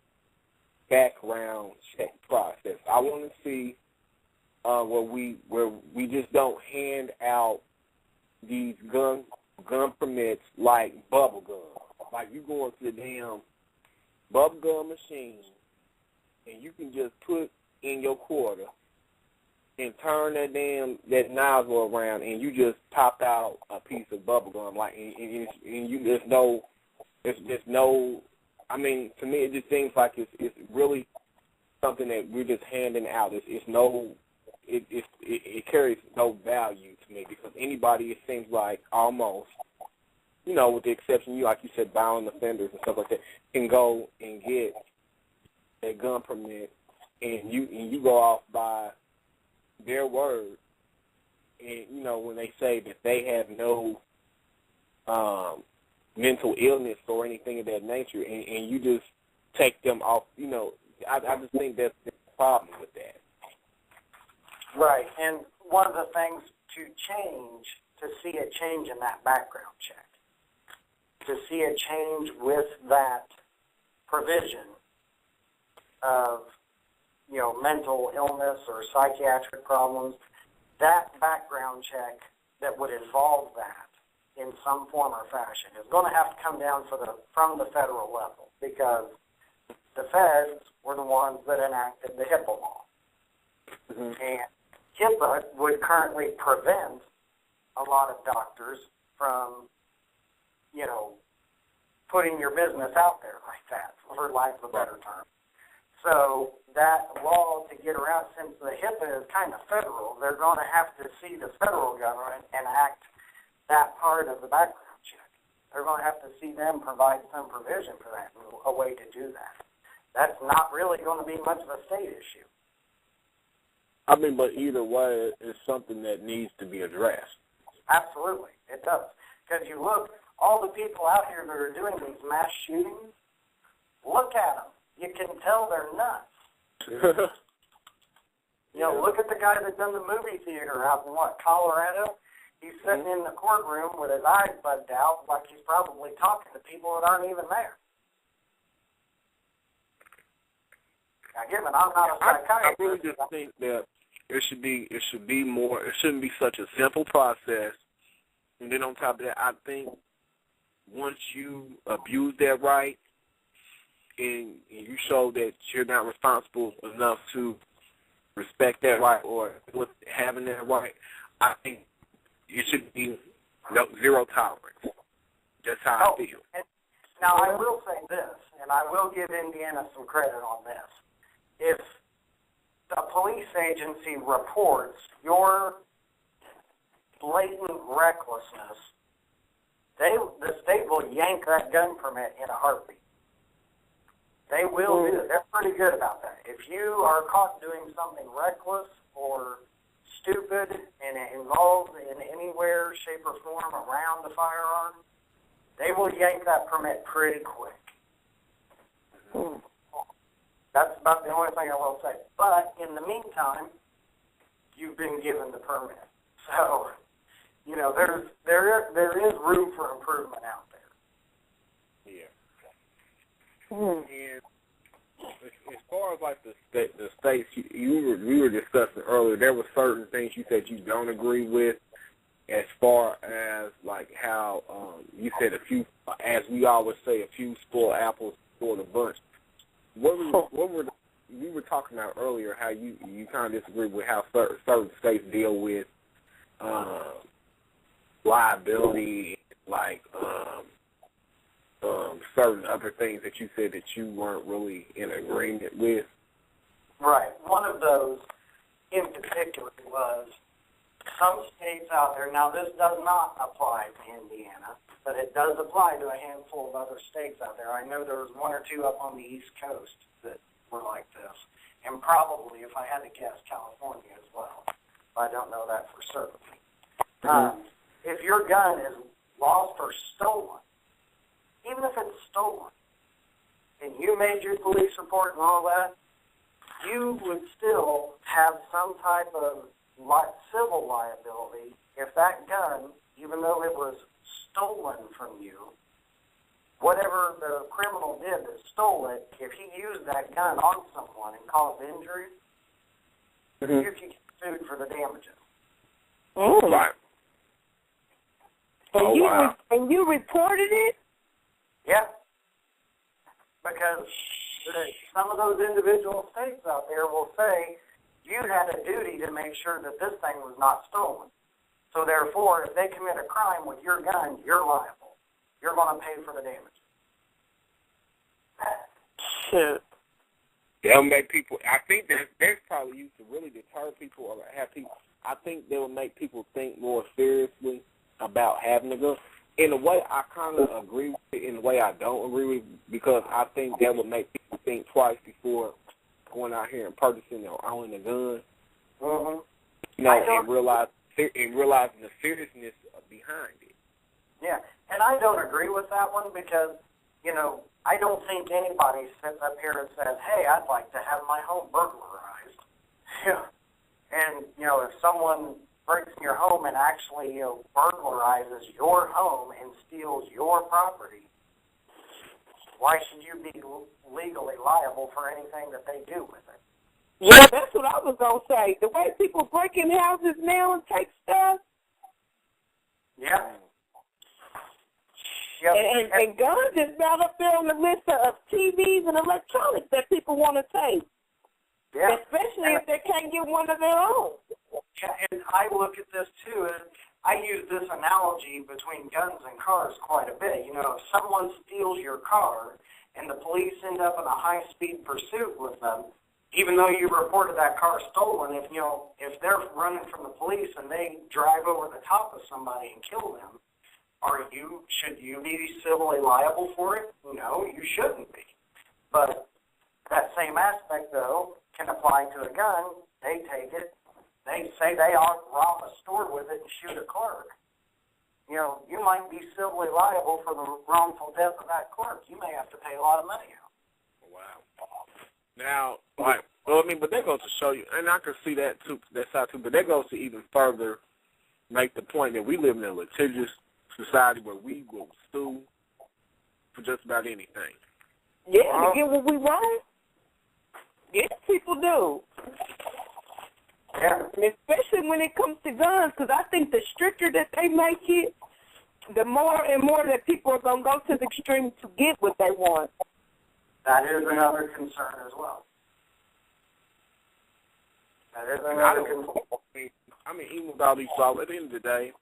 background check process. I want to see where we just don't hand out these gun permits like bubble gum. Like you go into the damn bubble gum machine and you can just put in your quarter and turn that nozzle around, and you just pop out a piece of bubble gum, like, and you there's no. I mean, to me, it just seems like it's really something that we're just handing out. It carries no value to me, because anybody, it seems like, almost, with the exception you, like you said, violent offenders and stuff like that, can go and get a gun permit, and you go off by their word, and when they say that they have no mental illness or anything of that nature, and you just take them off, I just think that's the problem with that.
Right, and one of the things to see a change in that background check, to see a change with that provision of, mental illness or psychiatric problems, that background check that would involve that in some form or fashion is going to have to come down from the federal level, because the feds were the ones that enacted the HIPAA law. Mm-hmm. And HIPAA would currently prevent a lot of doctors from, putting your business out there like that, for lack of a better term. So that law, to get around, since the HIPAA is kind of federal, they're going to have to see the federal government enact that part of the background check. They're going to have to see them provide some provision for that, a way to do that. That's not really going to be much of a state issue.
I mean, but either way, it's something that needs to be addressed.
Absolutely, it does. Because you look, all the people out here that are doing these mass shootings, look at them. You can tell they're nuts. Look at the guy that done the movie theater out in, Colorado? He's sitting in the courtroom with his eyes bugged out like he's probably talking to people that aren't even there. Now, given I'm not a psychiatrist,
I really just think that it should be more. It shouldn't be such a simple process. And then on top of that, I think once you abuse that right and you show that you're not responsible enough to respect that right or with having that right, I think it should be zero tolerance. That's how I feel.
Now, I will say this, and I will give Indiana some credit on this. If the police agency reports your blatant recklessness, the state will yank that gun permit in a heartbeat. They will do it. They're pretty good about that. If you are caught doing something reckless or stupid and it involves in any way, shape, or form around the firearm, they will yank that permit pretty quick. That's about the only thing I will say. But in the meantime, you've been given the permit. So, there is room for improvement out there.
Yeah. And as far as like the states, we were discussing earlier, there were certain things you said you don't agree with, as far as like how you said as we always say, a few spoiled apples spoil the bunch. We were talking about earlier how you kind of disagree with how certain states deal with liability, like certain other things that you said that you weren't really in agreement with.
Right. One of those in particular was some states out there. Now, this does not apply to Indiana, but it does apply to a handful of other states out there. I know there was one or two up on the East Coast that were like this, and probably, if I had to guess, California as well. I don't know that for certain. If your gun is lost or stolen, even if it's stolen, and you made your police report and all that, you would still have some type of civil liability if that gun, even though it was stolen from you, whatever the criminal did that stole it, if he used that gun on someone and caused injury, you can get sued for the damages.
Right.
And you reported it?
Yeah. Because some of those individual states out there will say, you had a duty to make sure that this thing was not stolen. So therefore, if they commit a crime with your gun, you're liable. You're going to pay for the damage.
Shit.
They'll make people. I think that's probably used to really deter people or have people. I think they will make people think more seriously about having a gun. In a way, I kind of agree with it. In a way, I don't agree with it, because I think that would make people think twice before going out here and purchasing or owning a gun.
Mm-hmm.
You know, and realizing the seriousness behind it.
Yeah, and I don't agree with that one because, you know, I don't think anybody sits up here and says, hey, I'd like to have my home burglarized. Yeah. And, you know, if someone breaks in your home and actually, you know, burglarizes your home and steals your property, why should you be legally liable for anything that they do with it?
Yeah, that's what I was going to say. The way people break in houses now and take stuff.
Yeah. Yep.
And guns is not up there on the list of TVs and electronics that people want to take.
Yeah.
Especially if they can't get one of their own.
Yeah, and I look at this, too, and I use this analogy between guns and cars quite a bit. You know, if someone steals your car and the police end up in a high-speed pursuit with them, even though you reported that car stolen, if they're running from the police and they drive over the top of somebody and kill them, should you be civilly liable for it? No, you shouldn't be. But that same aspect, though, can apply to a gun. They take it. They say they rob a store with it and shoot a clerk. You know, you might be civilly liable for the wrongful death of that clerk. You may have to pay a lot of money out.
Wow. Now, but that goes to show you, and I can see that too, that side too, but that goes to even further make the point that we live in a litigious society where we will sue for just about anything.
Yeah, to get what we want. Yes, people do.
Yeah.
And especially when it comes to guns, because I think the stricter that they make it, the more and more that people are going to go to the extreme to get what they want.
That is another concern as well. That is another concern.
I mean, even with all these laws, at the end of the day,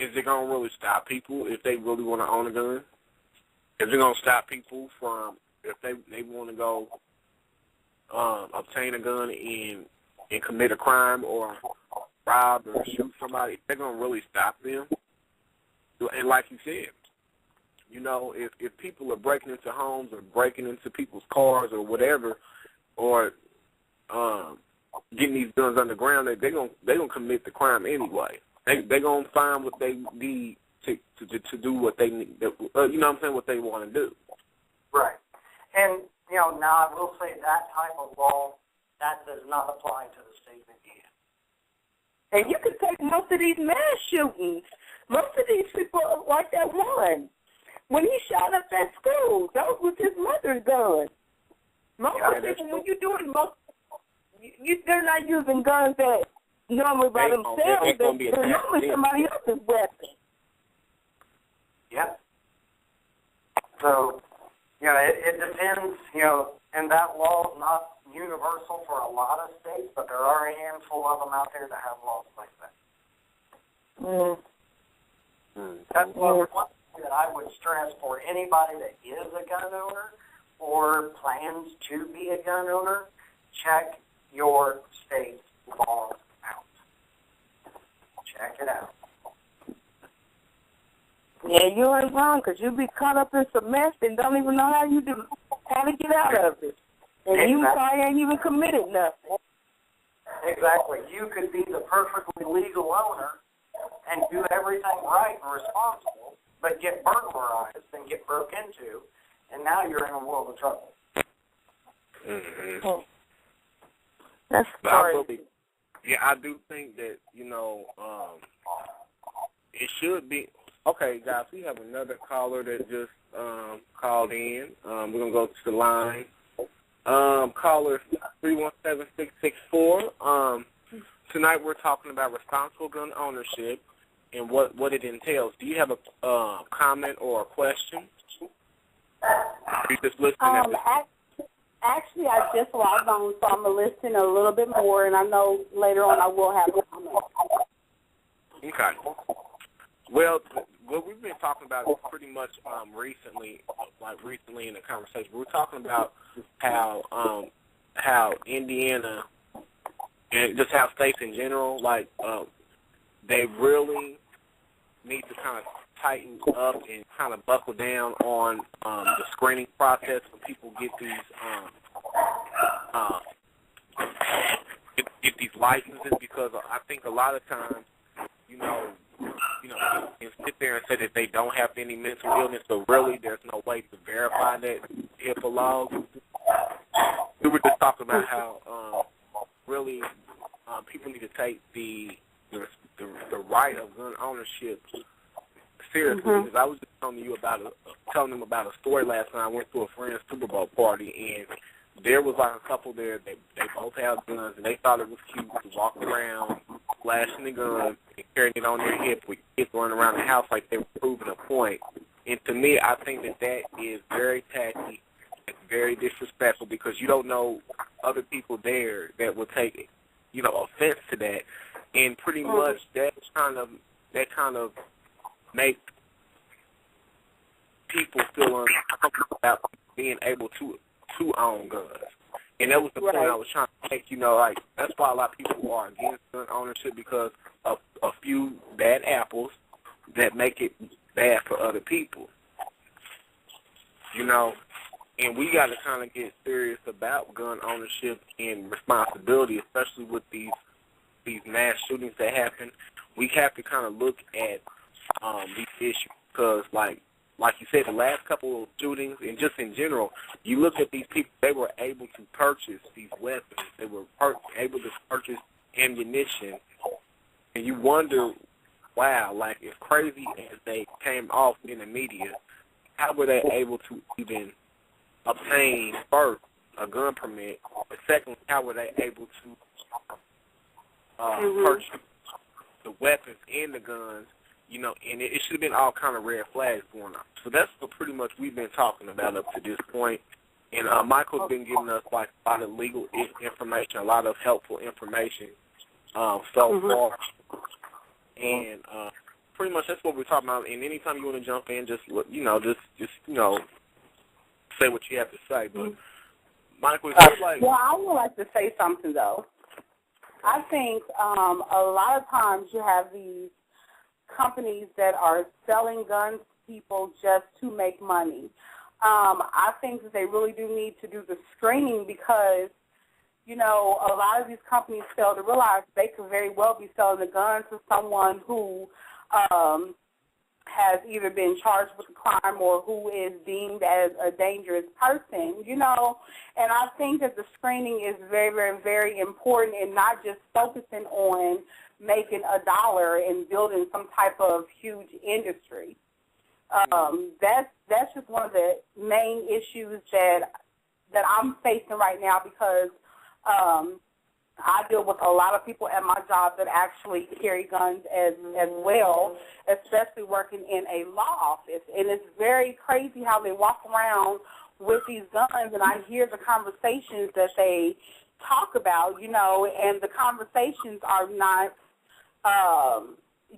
is it going to really stop people if they really want to own a gun? Is it going to stop people from, if they want to go obtain a gun and commit a crime or rob or shoot somebody, they're going to really stop them? And like you said, you know, if people are breaking into homes or breaking into people's cars or whatever, or getting these guns underground, they're gonna commit the crime anyway. They're gonna find what they need to do what they need. You know what I'm saying? What they want to do.
Right. And you know, now I will say that type of law that does not apply to the state of Indiana.
And you can take most of these mass shootings. Most of these people are like that one. When he shot up that school, that was his mother's gun. Most of the people, when you're doing they're not using guns that normally by themselves. They're normally somebody else's weapon.
Yep. So, you know, it depends, you know, and that law is not universal for a lot of states, but there are a handful of them out there that have laws like that. That's one thing that I would stress for anybody that is a gun owner or plans to be a gun owner, check your state's laws out. Check it out.
Yeah, you ain't wrong, because you be caught up in some mess and don't even know how to get out of it. And
exactly.
You probably ain't even committed nothing.
Exactly. You could be the perfectly legal owner and do everything right and responsible, but get burglarized and get broke into, and now you're in a world of trouble.
Mm-hmm.
That's crazy.
I do think that, you know, it should be. Okay, guys, we have another caller that just called in. We're going to go to the line. Caller 317-664. Tonight we're talking about responsible gun ownership and what it entails. Do you have a comment or a question? Are you just listening at this?
Actually, I just logged on, so I'm going to listen a little bit more, and I know later on I will have a comment.
Okay. Well, what we've been talking about is pretty much recently in the conversation. We're talking about how Indiana and just how states in general, like they really need to kind of tighten up and kind of buckle down on the screening process when people get these get these licenses, because I think a lot of times, you can sit there and say that they don't have any mental illness, but really there's no way to verify that HIPAA laws. We were just talking about how really people need to take the right of gun ownership seriously.
Mm-hmm.
Because I was just telling them about a story last night. I went to a friend's Super Bowl party, and there was like a couple there. They both have guns, and they thought it was cute to walk around flashing the gun and carrying it on their hip with kids running around the house like they were proving a point. And to me, I think that is very tacky. It's very disrespectful, because you don't know other people there that will take, offense to that, and pretty much that kind of make people feel uncomfortable about being able to own guns. And that was the point I was trying to make. That's why a lot of people are against gun ownership, because of a few bad apples that make it bad for other people. And we got to kind of get serious about gun ownership and responsibility, especially with these mass shootings that happen. We have to kind of look at these issues, because, like you said, the last couple of shootings, and just in general, you look at these people, they were able to purchase these weapons. They were able to purchase ammunition, and you wonder, wow, like, as crazy as they came off in the media, how were they able to even obtain, first, a gun permit, but second, how were they able to purchase the weapons and the guns, and it should have been all kind of red flags going on. So that's what pretty much we've been talking about up to this point. And Michael's been giving us like a lot of legal information, a lot of helpful information so far. And pretty much that's what we're talking about. And anytime you want to jump in, just say what you have to say. But Michael, it's like,
well, I would like to say something though. I think a lot of times you have these companies that are selling guns to people just to make money. I think that they really do need to do the screening, because, a lot of these companies fail to realize they could very well be selling the gun to someone who has either been charged with a crime or who is deemed as a dangerous person, and I think that the screening is very, very, very important, and not just focusing on making $1 and building some type of huge industry. That's just one of the main issues that I'm facing right now, because I deal with a lot of people at my job that actually carry guns as well, especially working in a law office. And it's very crazy how they walk around with these guns, and I hear the conversations that they talk about, and the conversations are not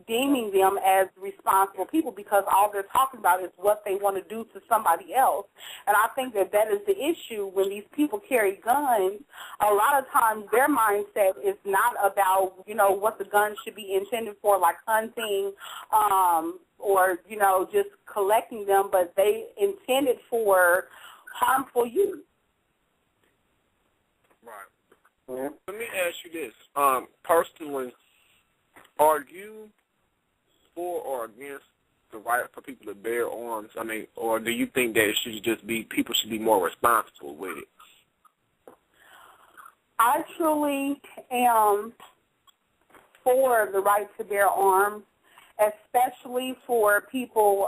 deeming them as responsible people, because all they're talking about is what they want to do to somebody else. And I think that is the issue when these people carry guns. A lot of times their mindset is not about, what the gun should be intended for, like hunting or, just collecting them, but they intend it for harmful use.
Right. Yeah. Let me ask you this. Personally, are you for or against the right for people to bear arms? Or do you think that it should just be, people should be more responsible with it?
I truly am for the right to bear arms, especially for people,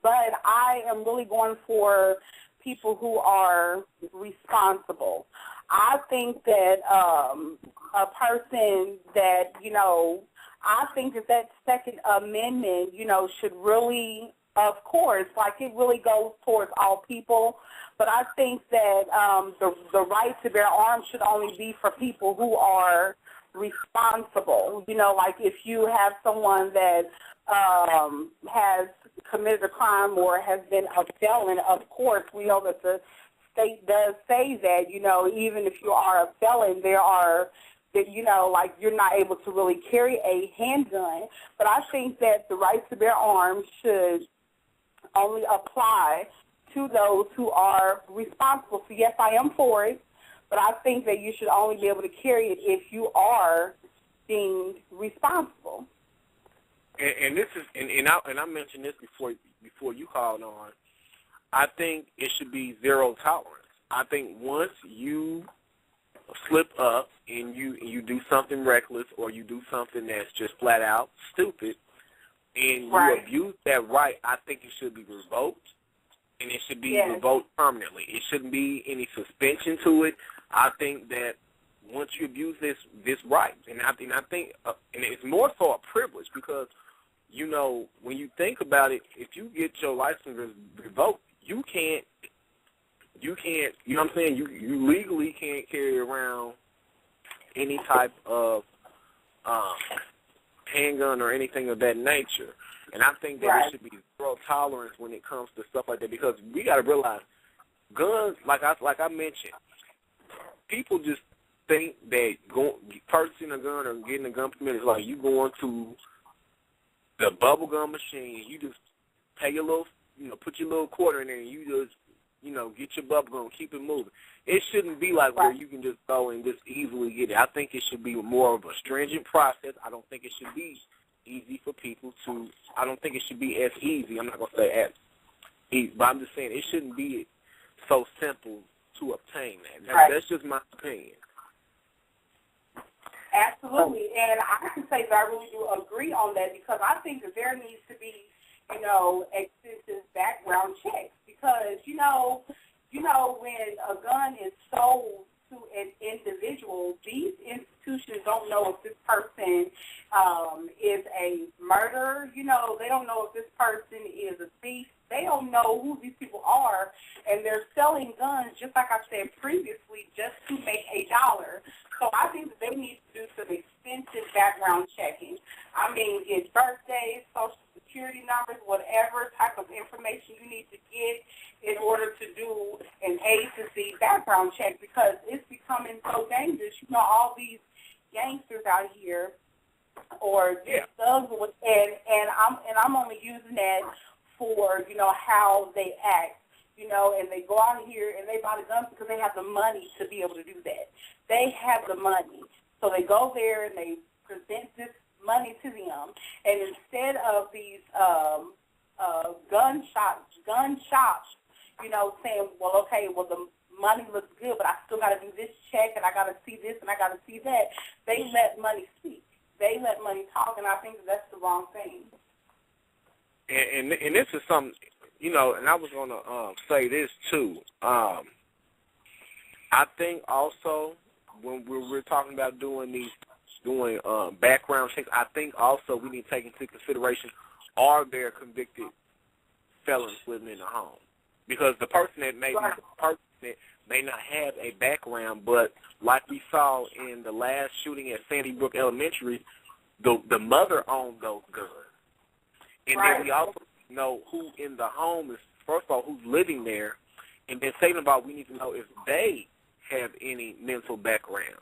but I am really going for people who are responsible. I think that a person that, I think that Second Amendment, should really of course, like it really goes towards all people. But I think that the right to bear arms should only be for people who are responsible. You know, like if you have someone that has committed a crime or has been a felon, of course, we know that the state does say that, you know, even if you are a felon, there are, that, you know, like you're not able to really carry a handgun. But I think that the right to bear arms should only apply to those who are responsible. So, yes, I am for it, but I think that you should only be able to carry it if you are deemed responsible.
And this is, and I mentioned this before you called on. I think it should be zero tolerance. I think once you slip up and you do something reckless or you do something that's just flat out stupid, and you abuse that right, I think it should be revoked, and it should be revoked permanently. It shouldn't be any suspension to it. I think that once you abuse this right, and I think, and it's more so a privilege because, you know, when you think about it, if you get your license revoked, you can't, you know what I'm saying? You legally can't carry around any type of handgun or anything of that nature. And I think that there should be zero tolerance when it comes to stuff like that because we got to realize guns, like I mentioned, people just think that purchasing a gun or getting a gun permit is like you going to the bubble gum machine. You just pay your little, you know, put your little quarter in there and you just, you know, get your bubble gum, keep it moving. It shouldn't be like where you can just go and just easily get it. I think it should be more of a stringent process. I don't think it should be easy for people to, I don't think it should be as easy. I'm not going to say as easy, but I'm just saying it shouldn't be so simple to obtain that. That's just my opinion.
Absolutely, and I can say that I really do agree on that because I think that there needs to be, you know, extensive background checks because, you know, when a gun is sold to an individual, these institutions don't know if this person is a murderer. You know, they don't know if this person is a thief. They don't know who these people are, and they're selling guns, just like I said previously, just to make $1. So I think that they need to do some extensive background checking. I mean, get birthdays, social security numbers, whatever type of information you need to get in order to do an A to Z background check because it's becoming so dangerous. You know, all these gangsters out here or these thugs, and I'm only using that for, you know, how they act, you know, and they go out here and they buy the guns because they have the money to be able to do that. They have the money. So they go there and they present this money to them, and instead of these gun shops, you know, saying, well, okay, well, the money looks good, but I still got to do this check, and I got to see this, and I got to see that, they let money speak. They let money talk, and I think that's the wrong thing.
And this is something, you know, and I was going to say this, too. I think also when we're talking about doing background checks, I think also we need to take into consideration, are there convicted felons living in the home? Because the person that may not have a background, but like we saw in the last shooting at Sandy Brook Elementary, the mother owned those guns. And then we also know who in the home is, first of all, who's living there, and then second of all, we need to know if they have any mental background.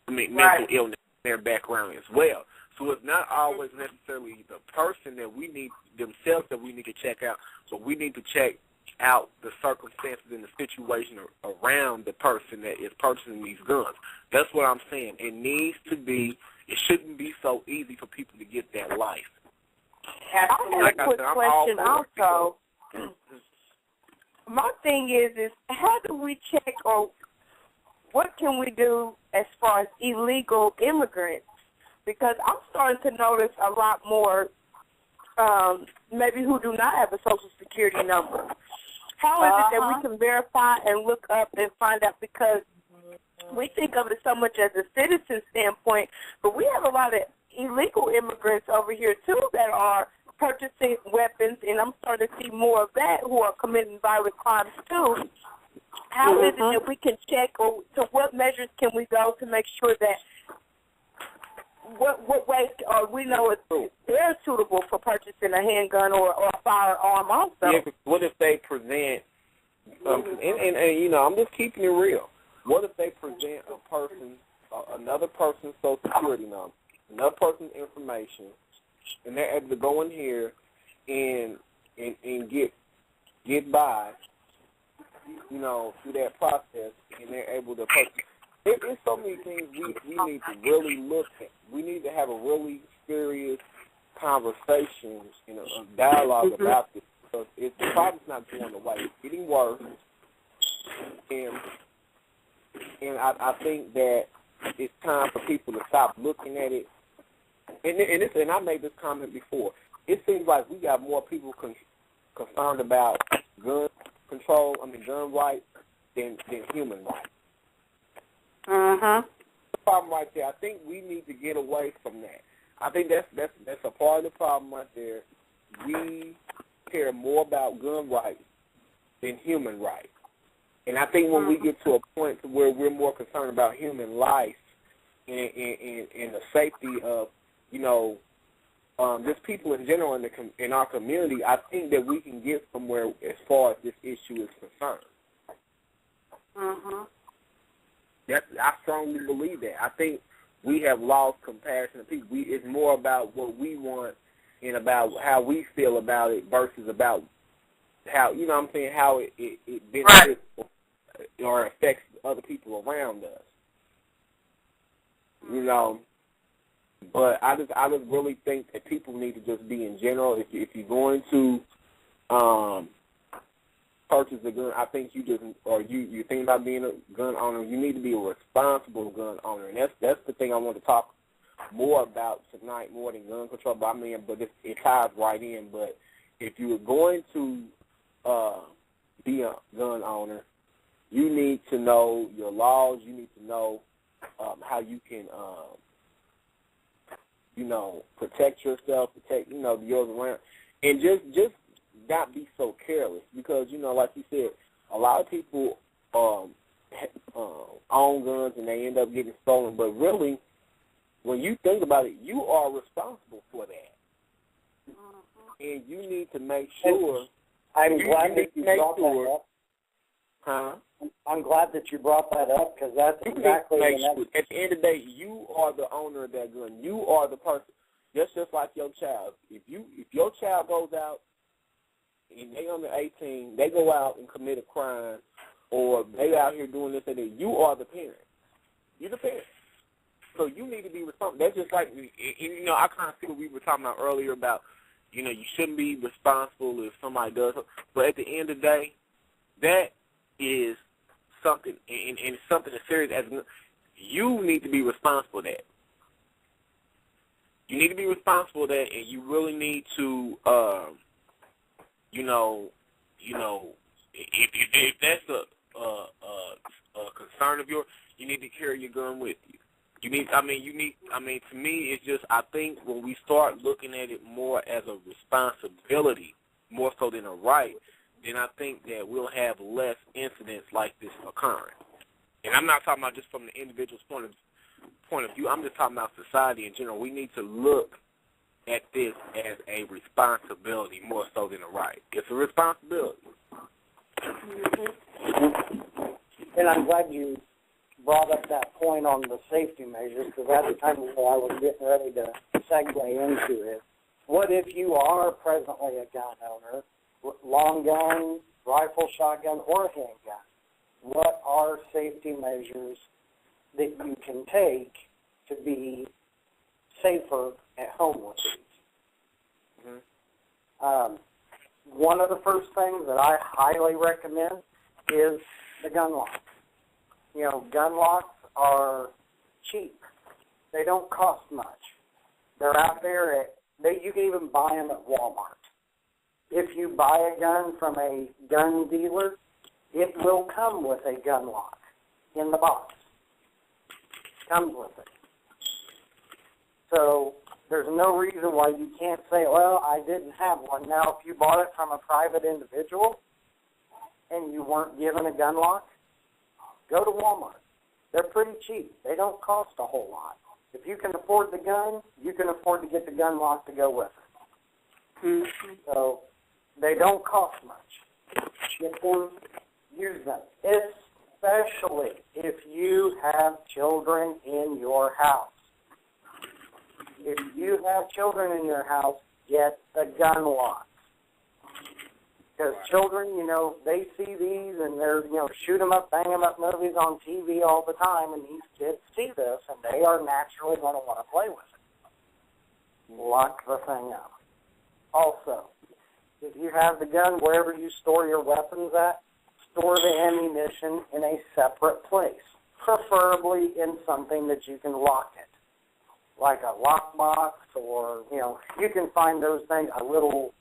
Mental illness in their background as well. So it's not always necessarily the person that we need, themselves that we need to check out, but we need to check out the circumstances and the situation around the person that is purchasing these guns. That's what I'm saying. It needs to be, it shouldn't be so easy for people to get that life.
I have a quick question also. My thing is how do we check or what can we do as far as illegal immigrants? Because I'm starting to notice a lot more maybe who do not have a Social Security number. How is it that we can verify and look up and find out? Because we think of it so much as a citizen standpoint, but we have a lot of illegal immigrants over here, too, that are purchasing weapons, and I'm starting to see more of that, who are committing violent crimes too. How is it that we can check, or to what measures can we go to make sure that what ways we know if they're suitable for purchasing a handgun or a firearm also?
Yeah, what if they present, and you know, I'm just keeping it real. What if they present a person, another person's social security number, another person's information, and they're able to go in here and get by, you know, through that process, and they're able to purchase. There's so many things we need to really look at. We need to have a really serious conversation and a dialogue about this, because the problem's not going away. It's getting worse, and I think that it's time for people to stop looking at it. And I made this comment before. It seems like we got more people concerned about gun rights than human rights. The problem right there. I think we need to get away from that. I think that's a part of the problem right there. We care more about gun rights than human rights. And I think when we get to a point to where we're more concerned about human life and the safety of, you know, just people in general in our community, I think that we can get somewhere as far as this issue is concerned. I strongly believe that. I think we have lost compassion to people. It's more about what we want and about how we feel about it versus about how, you know what I'm saying, how it benefits or affects other people around us. You know, but I just really think that people need to just be in general. If you're going to purchase a gun, I think you think about being a gun owner, you need to be a responsible gun owner, and that's the thing I want to talk more about tonight, more than gun control. But it ties right in. But if you're going to be a gun owner, you need to know your laws. You need to know how you can, you know, protect yourself, protect, you know, the others around, and just not be so careless, because, you know, like you said, a lot of people own guns and they end up getting stolen. But really, when you think about it, you are responsible for that, and you need to make sure.
I'm glad that you brought that up. I'm glad that you brought that up, because that's exactly the next.
At the end of the day, you are the owner of that gun. You are the person. Just like your child. If your child goes out and they under 18, they go out and commit a crime, or they out here doing this and that, you are the parent. You're the parent. So you need to be responsible. That's just like, you know, I kind of see what we were talking about earlier about, you know, you shouldn't be responsible if somebody does something. But at the end of the day, that is something, and it's something as serious as you need to be responsible for that. You need to be responsible for that, and you really need to, you know, if that's a concern of yours, you need to carry your gun with you. To me, it's just, I think when we start looking at it more as a responsibility, more so than a right, then I think that we'll have less incidents like this occurring. And I'm not talking about just from the individual's point of view. I'm just talking about society in general. We need to look at this as a responsibility more so than a right. It's a responsibility.
And I'm glad you brought up that point on the safety measures, because that's kind of what I was getting ready to segue into it. What if you are presently a gun owner, long gun, rifle, shotgun, or handgun? What are safety measures that you can take to be safer at home with these? One of the first things that I highly recommend is the gun lock. You know, gun locks are cheap. They don't cost much. They're out there you can even buy them at Walmart. If you buy a gun from a gun dealer, it will come with a gun lock in the box. Comes with it. So There's no reason why you can't say, well, I didn't have one. Now, if you bought it from a private individual and you weren't given a gun lock, go to Walmart. They're pretty cheap. They don't cost a whole lot. If you can afford the gun, you can afford to get the gun lock to go with it.
Mm-hmm.
So they don't cost much. Get them, use them, especially if you have children in your house. If you have children in your house, get the gun locks. Because children, they see these and they're, shoot 'em up, bang 'em up movies on TV all the time, and these kids see this, and they are naturally going to want to play with it. Lock the thing up. Also, if you have the gun wherever you store your weapons at, store the ammunition in a separate place, preferably in something that you can lock it, like a lockbox, or, you can find those things, a little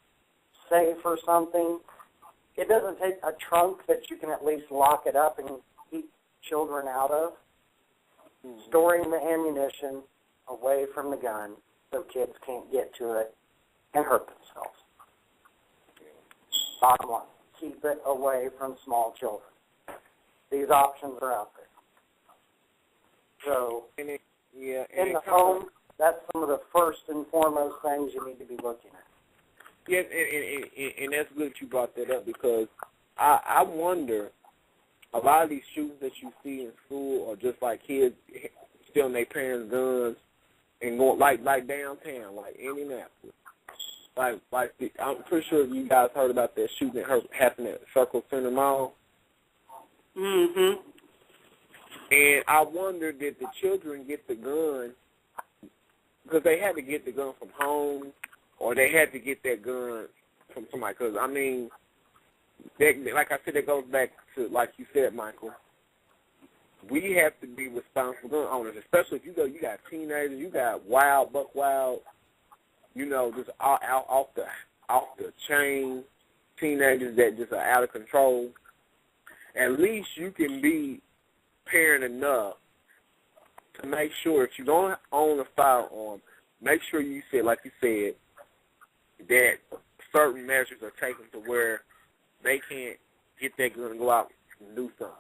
safe or something. It doesn't take a trunk that you can at least lock it up and keep children out of. Mm-hmm. Storing the ammunition away from the gun so kids can't get to it and hurt themselves. Bottom line, keep it away from small children. These options are out there. So, in the home, that's some of the first and foremost things you need to be looking at.
Yes, and that's good that you brought that up, because I wonder, a lot of these shootings that you see in school are just like kids stealing their parents' guns and going like downtown, like Indianapolis. I'm pretty sure you guys heard about that shooting that happened at Circle Center Mall.
Mm-hmm.
And I wonder, did the children get the gun because they had to get the gun from home, or they had to get that gun from somebody? Because, I mean, like I said, that goes back to, like you said, Michael, we have to be responsible gun owners, especially if you got teenagers, you got buck wild, just off the chain teenagers that just are out of control. At least you can be parent enough to make sure if you're going to own a firearm, make sure you said, like you said, that certain measures are taken to where they can't get that gun and go out and do something.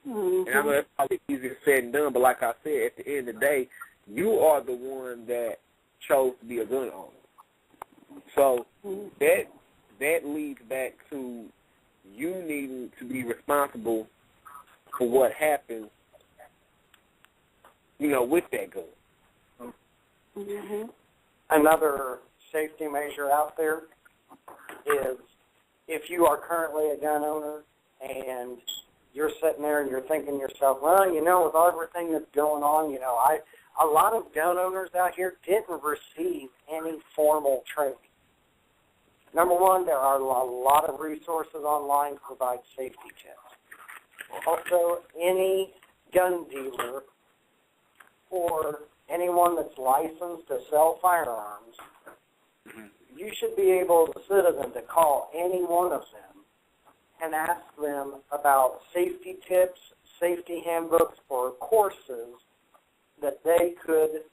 Mm-hmm. And I know that's probably easier said than done, but like I said, at the end of the day, you are the one that chose to be a gun owner. So that leads back to you needing to be responsible for what happens, with that gun.
Mm-hmm. Another safety measure out there is if you are currently a gun owner and you're sitting there and you're thinking to yourself, well, with everything that's going on, a lot of gun owners out here didn't receive any formal training. Number one, there are a lot of resources online to provide safety tips. Also, any gun dealer or anyone that's licensed to sell firearms, you should be able, as a citizen, to call any one of them and ask them about safety tips, safety handbooks, or courses that they could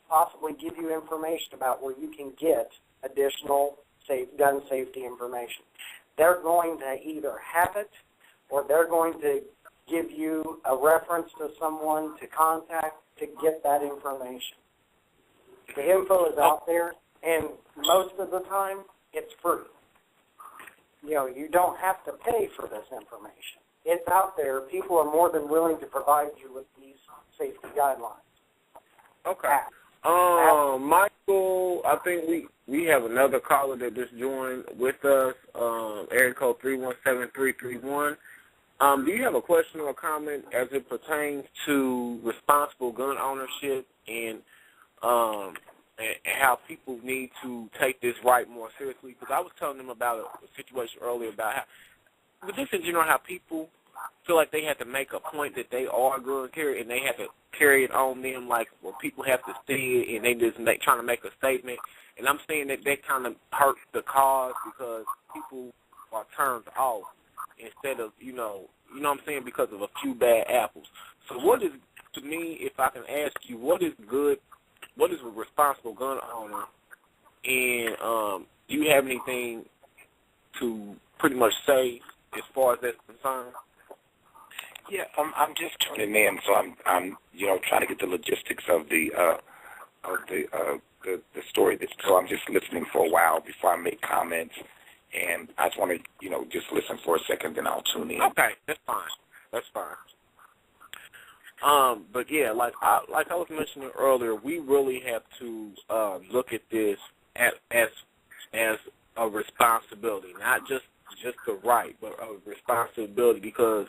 possibly give you information about where you can get additional gun safety information. They're going to either have it or they're going to give you a reference to someone to contact to get that information. The info is out there, and most of the time, it's free. You don't have to pay for this information. It's out there. People are more than willing to provide you with these safety guidelines.
Okay. Michael, I think we have another caller that just joined with us, area code 317-331. Do you have a question or a comment as it pertains to responsible gun ownership and how people need to take this right more seriously? Because I was telling them about a situation earlier about how, but just in general, how people feel like they have to make a point that they are a gun carrier and they have to carry it on them, like where people have to see it and they just trying to make a statement. And I'm saying that kind of hurts the cause because people are turned off instead of, you know what I'm saying, because of a few bad apples. So what is, to me, if I can ask you, what is good what is a responsible gun owner, and do you have anything to pretty much say as far as that's concerned?
Yeah, I'm just tuning in, so I'm trying to get the logistics of the story. So I'm just listening for a while before I make comments, and I just want to just listen for a second, then I'll tune in.
Okay, that's fine. That's fine. But yeah, like I was mentioning earlier, we really have to look at this as a responsibility, not just a right, but a responsibility, because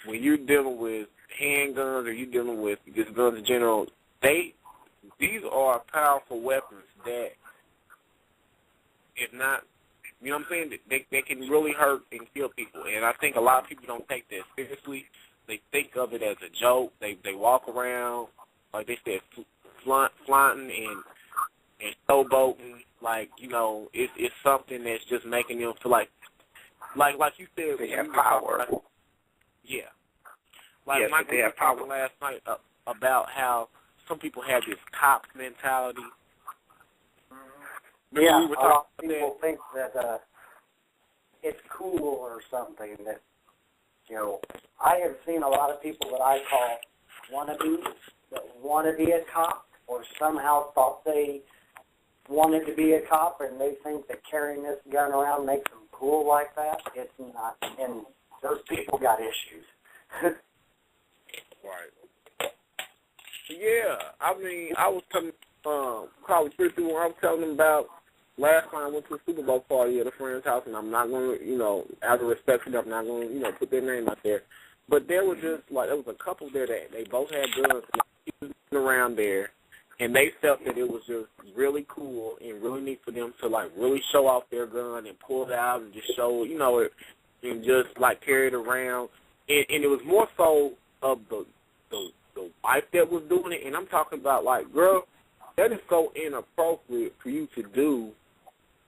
when you're dealing with handguns or you're dealing with just guns in general, these are powerful weapons that, if not, you know what I'm saying, they can really hurt and kill people. And I think a lot of people don't take that seriously. They think of it as a joke. They walk around, like they said, flaunting and showboating, like, it's something that's just making them feel like you said,
they have power.
Yeah. Like
yes,
Michael was talking last night about how some people have this cop mentality.
Yeah,
we were
a lot of
about
people think that it's cool or something. That I have seen a lot of people that I call wannabes that want to be a cop, or somehow thought they wanted to be a cop, and they think that carrying this gun around makes them cool like that. It's not, and those people got issues.
Right. Yeah, I mean, I was telling probably 3 people, I was telling them about last time I went to a Super Bowl party at a friend's house, and I'm not going to, out of respect for them, I'm not going to, put their name out there. But there was just, there was a couple there that they both had guns around there, and they felt that it was just really cool and really neat for them to, really show off their gun and pull it out and just show, it, and just, carry it around. And it was more so of the wife that was doing it, and I'm talking about, girl, that is so inappropriate for you to do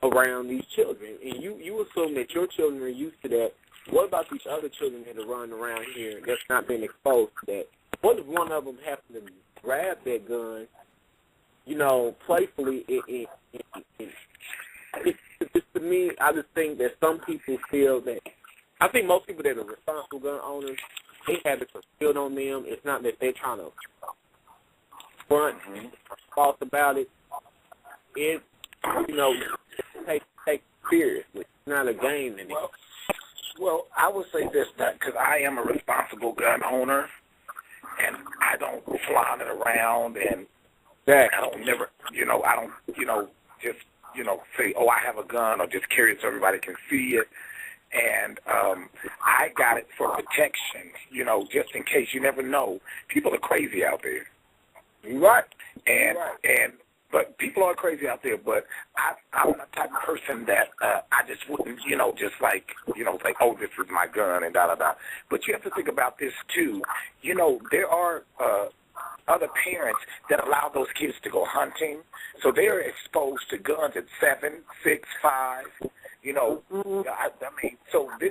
around these children. And you assume that your children are used to that. What about these other children that are running around here that's not been exposed to that? What if one of them happens to grab that gun, playfully? To me, I just think that some people feel that, I think most people that are responsible gun owners, they have it fulfilled on them. It's not that they're trying to front and false about it. It's, take it seriously. It's not a game anymore.
Well, I would say this, because I am a responsible gun owner, and I don't flaunt it around, and I don't never, I don't, just, say, oh, I have a gun, or just carry it so everybody can see it. And I got it for protection, just in case. You never know. People are crazy out there.
Right.
But people are crazy out there. But I'm the type of person that I just wouldn't, just like, oh, this is my gun and da-da-da. But you have to think about this, too. There are other parents that allow those kids to go hunting. So they're exposed to guns at 7, 6, 5. I mean, so they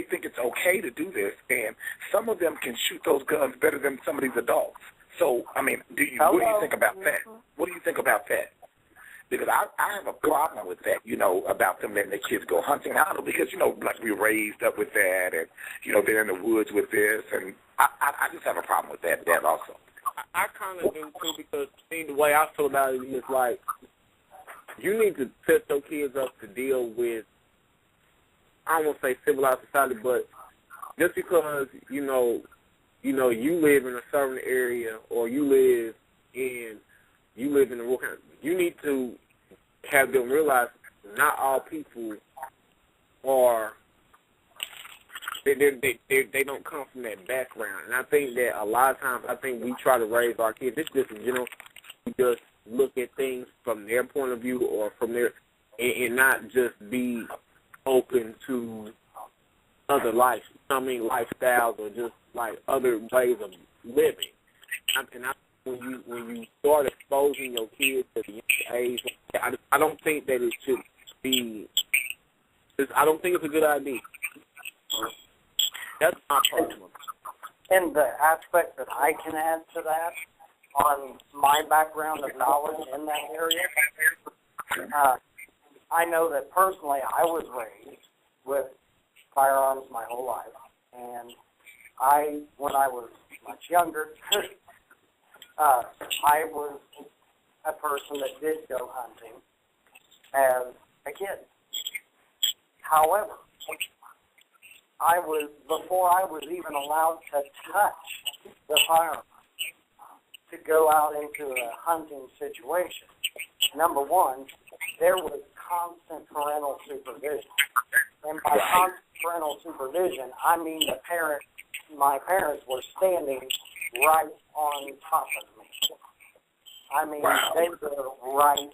think it's okay to do this, and some of them can shoot those guns better than some of these adults. So, I mean, what do you think about that? What do you think about that? Because I have a problem with that, about them letting their kids go hunting. I don't know, because, we were raised up with that, and, they're in the woods with this, and I just have a problem with that also.
I kind of do, too, because, the way I feel about it is, you need to set your kids up to deal with, I don't want to say civilized society, but just because, you live in a certain area, or you live in the rural county, you need to have them realize not all people are, they don't come from that background. And I think that a lot of times, we try to raise our kids, it's just, we just look at things from their point of view, or from their, and not just be open to other lifestyles, or just other ways of living. When you start exposing your kids at the young age, I don't think that it should be. I don't think it's a good idea. That's my personal.
And the aspect that I can add to that on my background of knowledge in that area. I know that personally I was raised with firearms my whole life, and when I was much younger, I was a person that did go hunting as a kid. However, before I was even allowed to touch the firearm to go out into a hunting situation, number one, there was constant parental supervision. And by constant parental supervision, I mean my parents were standing right on top of me. I mean, they were right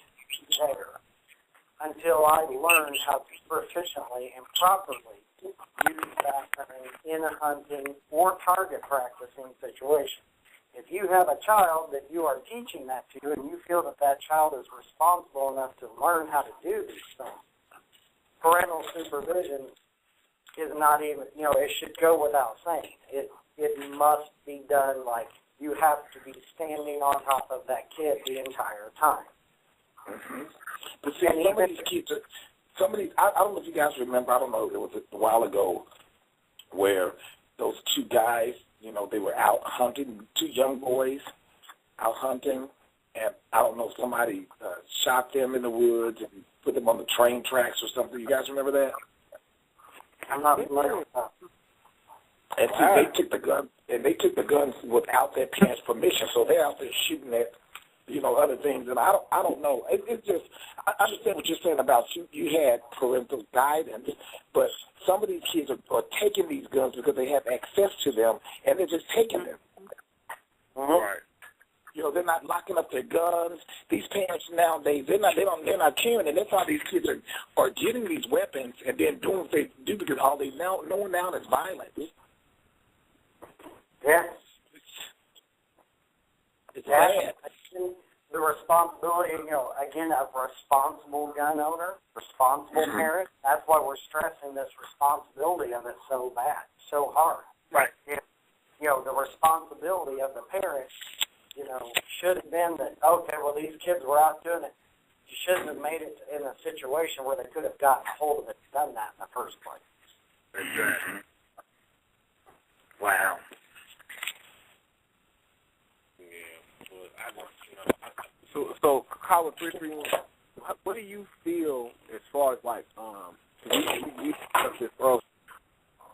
there until I learned how to proficiently and properly use that in a hunting or target practicing situation. If you have a child that you are teaching that to and you feel that that child is responsible enough to learn how to do these things, parental supervision is not even, it should go without saying. It must be done. Like, you have to be standing on top of that kid the entire time.
Mm-hmm. But see, some of these kids, I don't know if you guys remember, I don't know, it was a while ago where those two guys, they were out hunting, two young boys out hunting, and I don't know, somebody shot them in the woods and put them on the train tracks or something. You guys remember that?
I'm not familiar with that.
And see, they took the guns without their parents' permission, so they're out there shooting at, other things. And I don't know. It's just, I understand what you're saying about you had parental guidance, but some of these kids are taking these guns because they have access to them, and they're just taking them.
Mm-hmm.
Right. They're not locking up their guns. These parents nowadays, they're not caring, and that's how these kids are getting these weapons and then doing what they do because all they know now is violence.
Yes.
It's bad.
The responsibility, again, of responsible gun owner, responsible parent, that's why we're stressing this responsibility of it so bad, so hard.
Right.
The responsibility of the parent, should have been that, okay, well, these kids were out doing it. You shouldn't have made it in a situation where they could have gotten hold of it and done that in the first place.
Exactly. Wow.
So Caller 331, what do you feel as far as like you discussed this earlier,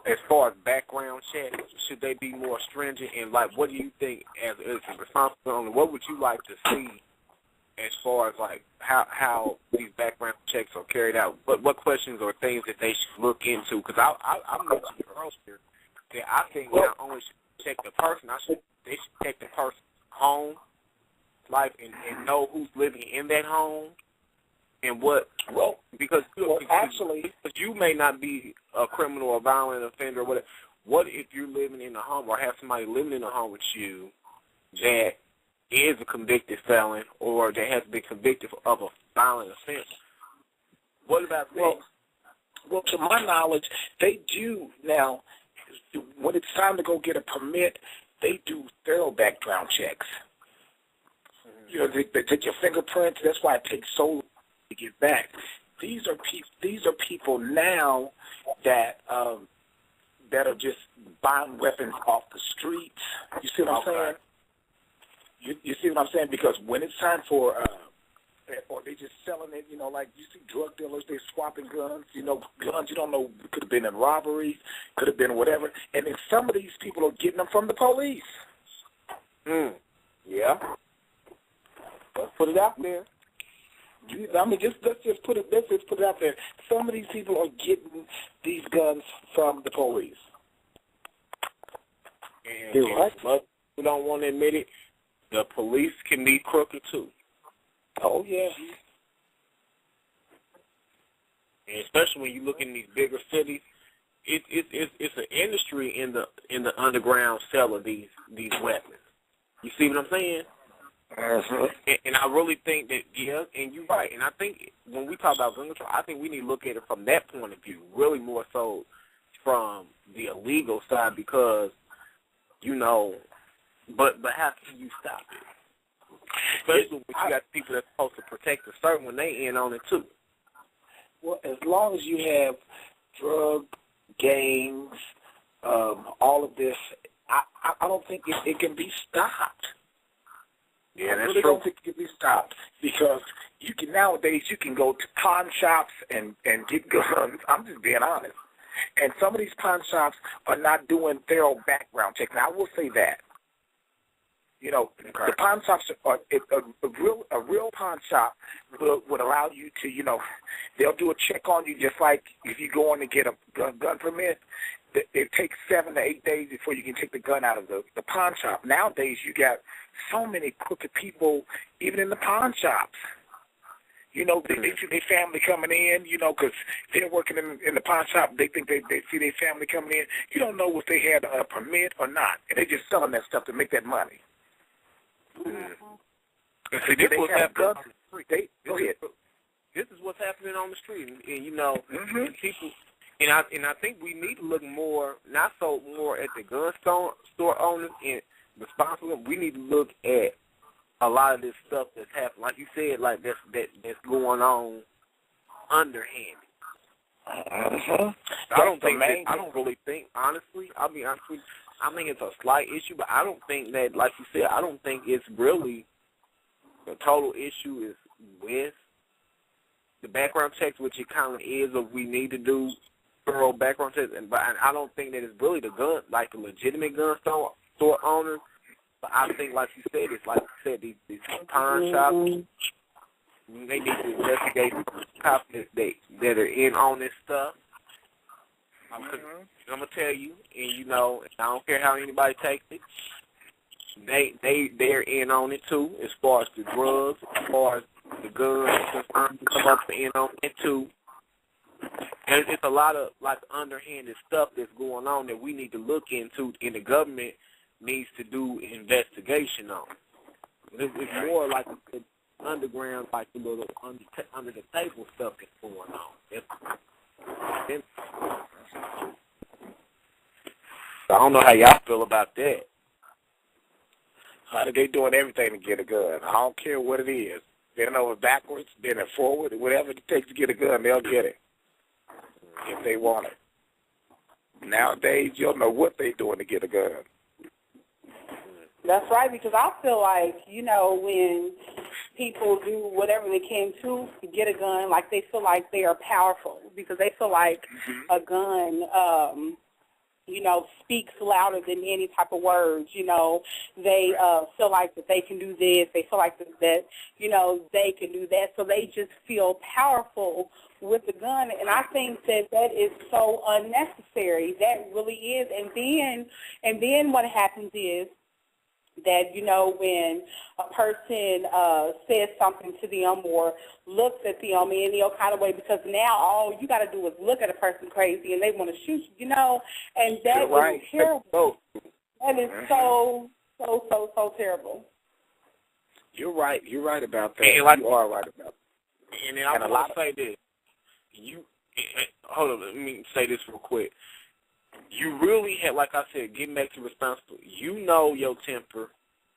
as far as background checks? Should they be more stringent? And like, what do you think as a responsible owner? What would you like to see as far as like how these background checks are carried out? What questions or things that they should look into? Because I mentioned earlier that I think not only should they check the person, they should check the person's home life and know who's living in that home and what. Because you may not be a criminal or violent offender or whatever. What if you're living in a home or have somebody living in a home with you that is a convicted felon or that has been convicted of a violent offense? What about that?
Well, to my knowledge, they do now. When it's time to go get a permit, they do thorough background checks. They take your fingerprints. That's why it takes so long to get back. These are people now that are just buying weapons off the streets. You see what I'm saying? You see what I'm saying? Because when it's time for, or they just selling it, like you see drug dealers, they're swapping guns. Guns you don't know, could have been in robberies, could have been whatever. And then some of these people are getting them from the police. Yeah. Let's put it out there. Let's just put it out there. Some of these people are getting these guns from the police.
And most people don't want to admit it. The police can be crooked too.
Oh yeah.
And especially when you look in these bigger cities, it's an industry in the underground sale of these weapons. You see what I'm saying? And I really think that, and you're right. And I think when we talk about gun control, I think we need to look at it from that point of view, really more so from the illegal side because, but how can you stop it? especially when you got people that's supposed to protect the certain when they in on it too.
Well, as long as you have drug gangs, all of this, I don't think it can be stopped.
Yeah,
I really don't think it can be stopped because nowadays you can go to pawn shops and get guns. I'm just being honest. And some of these pawn shops are not doing thorough background checks. Now, I will say that. The pawn shops are a real pawn shop would allow you to, they'll do a check on you just like if you go on to get a gun permit. It takes 7 to 8 days before you can take the gun out of the pawn shop. Nowadays, you got so many crooked people, even in the pawn shops. They see their family coming in, because they're working in the pawn shop. They think they see their family coming in. You don't know if they had a permit or not, and they're just selling that stuff to make that money.
See, this is what's happening on the street.
Go ahead.
This is what's happening on the street, and people. And I think we need to look more, not so more at the gun store owners and responsible. We need to look at a lot of this stuff that's happening, like you said, like that's going on underhanded. I don't really think, honestly. I'll be honest with you. I think it's a slight issue, but I don't think that, like you said, I don't think it's really the total issue is with the background checks, which it kind of is, of we need to do thorough background checks, but I don't think that it's really the gun, like the legitimate gun store owners. But I think, like you said, it's like you said, these pawn shops, they need to investigate the cops that are in on this stuff. I'm gonna tell you, and I don't care how anybody takes it. They're in on it too, as far as the drugs, as far as the guns, come up in on it too. And it's a lot of like underhanded stuff that's going on that we need to look into, and the government needs to do investigation on. It's more like the underground, like the little under the table stuff that's going on. So I don't know how y'all feel about that.
They doing everything to get a gun. I don't care what it is. Bending over backwards, bending forward, whatever it takes to get a gun, they'll get it if they want it. Nowadays, you don't know what they're doing to get a gun.
That's right, because I feel like, when people do whatever they can to get a gun, like they feel like they are powerful because they feel like a gun, speaks louder than any type of words. They feel like that they can do this. They feel like that they can do that. So they just feel powerful with the gun. And I think that is so unnecessary. That really is. And then what happens is that, when a person says something to them or looks at them in any kind of way, because now all you got to do is look at a person crazy and they want to shoot you, and that is terrible. That is so terrible.
You're right. You're right about that.
And
you are right about that.
And then I want to say this. Hold on, let me say this real quick. You really have, like I said, getting back to responsible. You know your temper,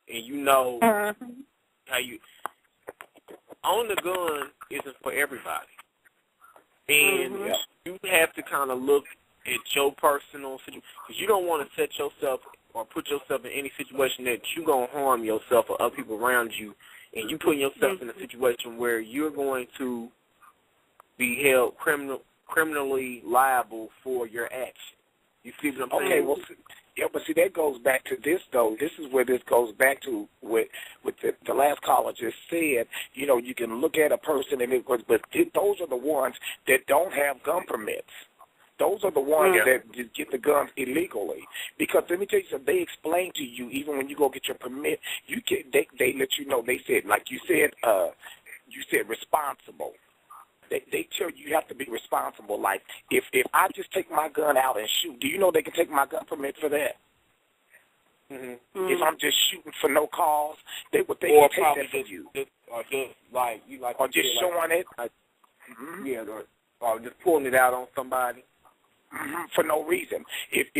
and you know how you own the gun isn't for everybody, and you have to kind of look at your personal situation because you don't want to set yourself or put yourself in any situation that you're gonna harm yourself or other people around you, and you putting yourself in a situation where you're going to be held criminally liable for your action. You see what I'm saying?
Okay, well, but see, that goes back to this, though. This is where this goes back to with the last caller just said, you can look at a person, but those are the ones that don't have gun permits. Those are the ones that get the guns illegally. Because let me tell you something, they explain to you, even when you go get your permit, they let you know, they said, like you said responsible. They tell you have to be responsible. Like, if I just take my gun out and shoot, do you know they can take my gun permit for that? If I'm just shooting for no cause, they can take that for you.
Or just
showing it.
or just pulling it out on somebody.
For no reason. If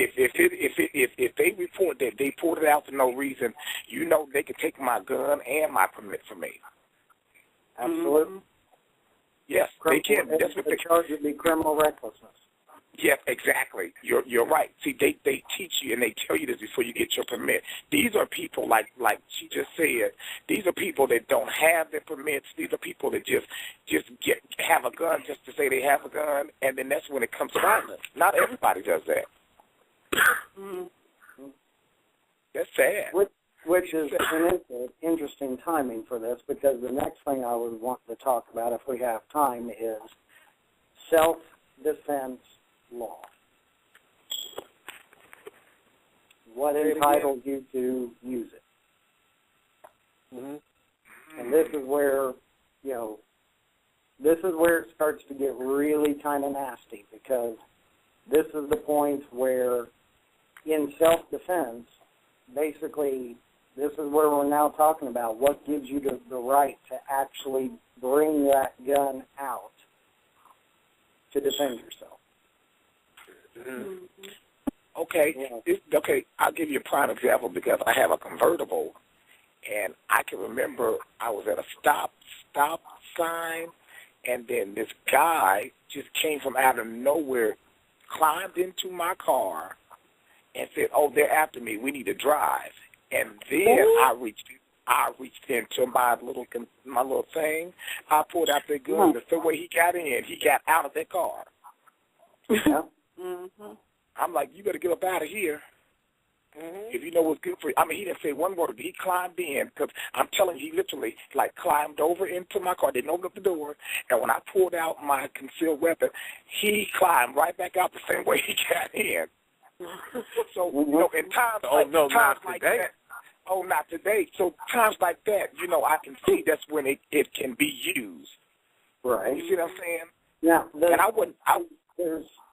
they report that they pulled it out for no reason, you know they can take my gun and my permit from me.
Absolutely.
Yes, they can. That's what
the charge would be criminal recklessness.
Yes, exactly. You're right. See, they teach you and they tell you this before you get your permit. These are people like she just said. These are people that don't have their permits. These are people that just have a gun just to say they have a gun, and then that's when it comes to violence. Not everybody does that. That's sad.
Which is an interesting timing for this, because the next thing I would want to talk about, if we have time, is self-defense law. What entitles you to use it? And this is where, this is where it starts to get really kind of nasty, because this is the point where in self-defense, basically, this is where we're now talking about what gives you the right to actually bring that gun out to defend yourself.
Okay.
Yeah.
Okay, I'll give you a prime example because I have a convertible, and I can remember I was at a stop sign, and then this guy just came from out of nowhere, climbed into my car, and said, "Oh, they're after me. We need to drive." And then I reached into my little thing. I pulled out the gun. The same way he got in, he got out of that car.
Yeah.
I'm like, you better get up out of here. If you know what's good for you. I mean, he didn't say one word. He climbed in, because I'm telling you, he literally, climbed over into my car, didn't open up the door, and when I pulled out my concealed weapon, he climbed right back out the same way he got in. So, in times like that, not today. So times like that, I can see that's when it can be used.
Right.
You see what I'm saying?
Now,
and I wouldn't.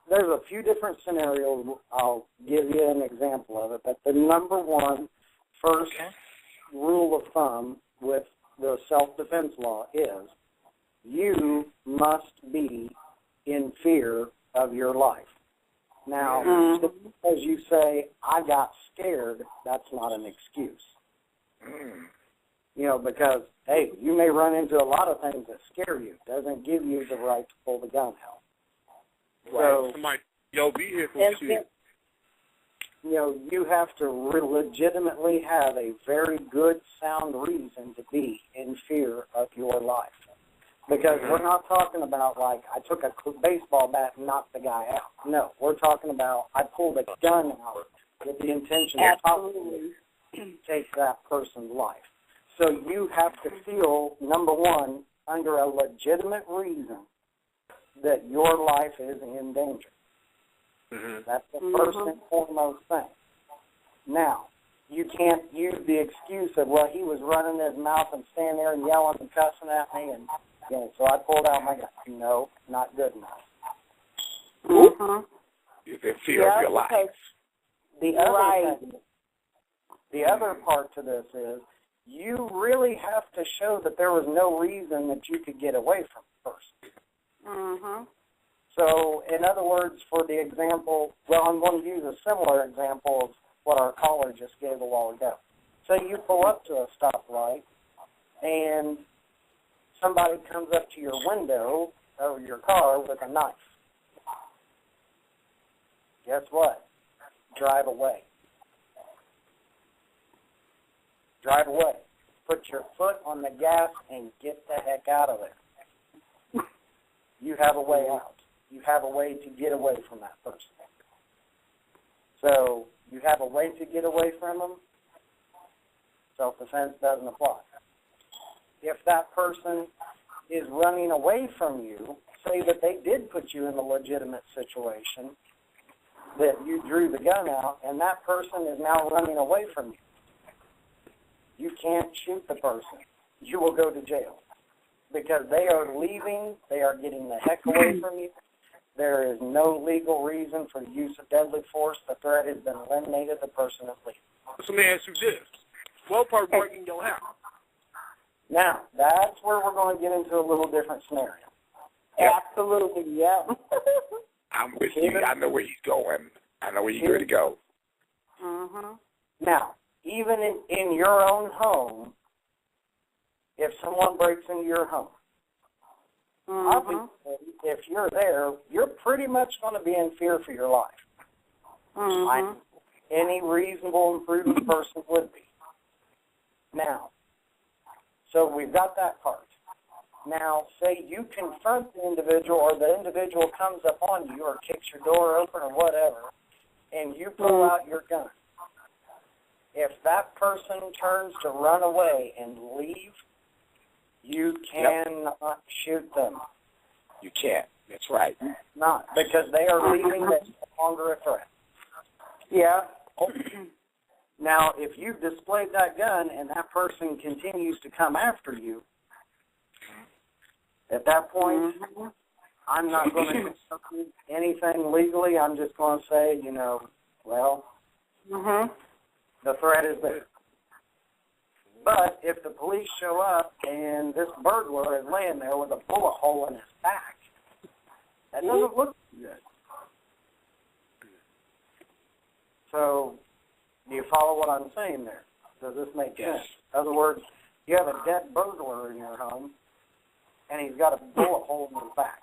There's a few different scenarios. I'll give you an example of it. But the number one first rule of thumb with the self-defense law is you must be in fear of your life. Now, as you say, I got scared, that's not an excuse. Because, hey, you may run into a lot of things that scare you. Doesn't give you the right to pull the gun out. So,
be here for shit.
You have to legitimately have a very good, sound reason to be in fear of your life. Because we're not talking about, I took a baseball bat and knocked the guy out. No, we're talking about I pulled a gun out with the intention to possibly take that person's life. So you have to feel, number one, under a legitimate reason that your life is in danger. That's the first and foremost thing. Now, you can't use the excuse of, well, he was running his mouth and standing there and yelling and cussing at me, and so I pulled out my gun. No, not good enough.
You can fear of your life.
The other part to this is you really have to show that there was no reason that you could get away from the person. So, in other words, for the example, I'm going to use a similar example of what our caller just gave a while ago. So you pull up to a stoplight, and somebody comes up to your window of your car with a knife. Guess what? Drive away. Drive away. Put your foot on the gas and get the heck out of there. You have a way out. You have a way to get away from that person. So you have a way to get away from them. Self-defense doesn't apply. If that person is running away from you, say that they did put you in a legitimate situation, that you drew the gun out, and that person is now running away from you. You can't shoot the person. You will go to jail. Because they are leaving, they are getting the heck away from you. There is no legal reason for the use of deadly force. The threat has been eliminated. The person is leaving.
So let me ask you this. What part breaking your house?
Now, that's where we're going to get into a little different scenario.
Absolutely, yeah.
I'm with you. I know where he's going. I know where you're going to go.
Mm-hmm. Now, even in your own home, if someone breaks into your home, obviously, if you're there, you're pretty much going to be in fear for your life. Any reasonable and prudent person would be. Now, so we've got that part. Now, say you confront the individual or the individual comes up on you or kicks your door open or whatever, and you pull out your gun. If that person turns to run away and leave, you cannot shoot them.
You can't. That's right.
Not because they are leaving. That's no longer a threat.
Yeah.
Now, if you've displayed that gun and that person continues to come after you, at that point, I'm not going to do anything legally. I'm just going to say, well, the threat is there. But if the police show up and this burglar is laying there with a bullet hole in his back, that doesn't look good. So, do you follow what I'm saying there? Does this make sense? In other words, you have a dead burglar in your home, and he's got a bullet hole in his back.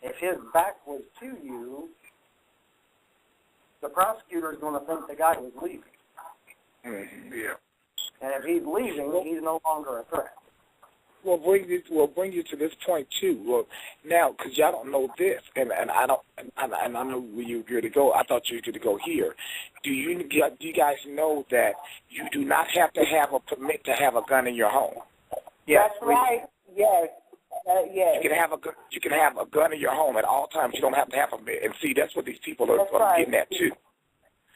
If his back was to you, the prosecutor is going to think the guy was leaving.
Yeah.
And if he's leaving, he's no longer a threat.
We'll bring you to this point too. Well, now, because y'all don't know this, and I don't, and I know where you're going to go. I thought you were going to go here. Do you guys know that you do not have to have a permit to have a gun in your home?
Yes,
that's right. Yes. Yes.
You can have a gun in your home at all times. You don't have to have a permit. And see, that's what these people are getting at too.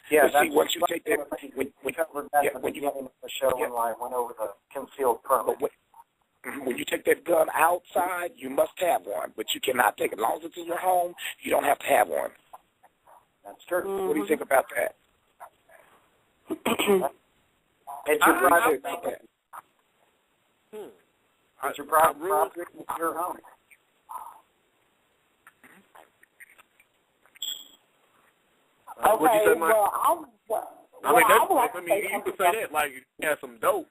Yeah,
but see, once you take that,
we covered that at the beginning of the show when I went over the concealed permit.
When you take that gun outside, you must have one, but you cannot take it. As long as it's in your home, you don't have to have one.
That's true.
What do you think about that?
It's your private property. It's your private property. It's your home.
Okay,
you could say that like you have some dope.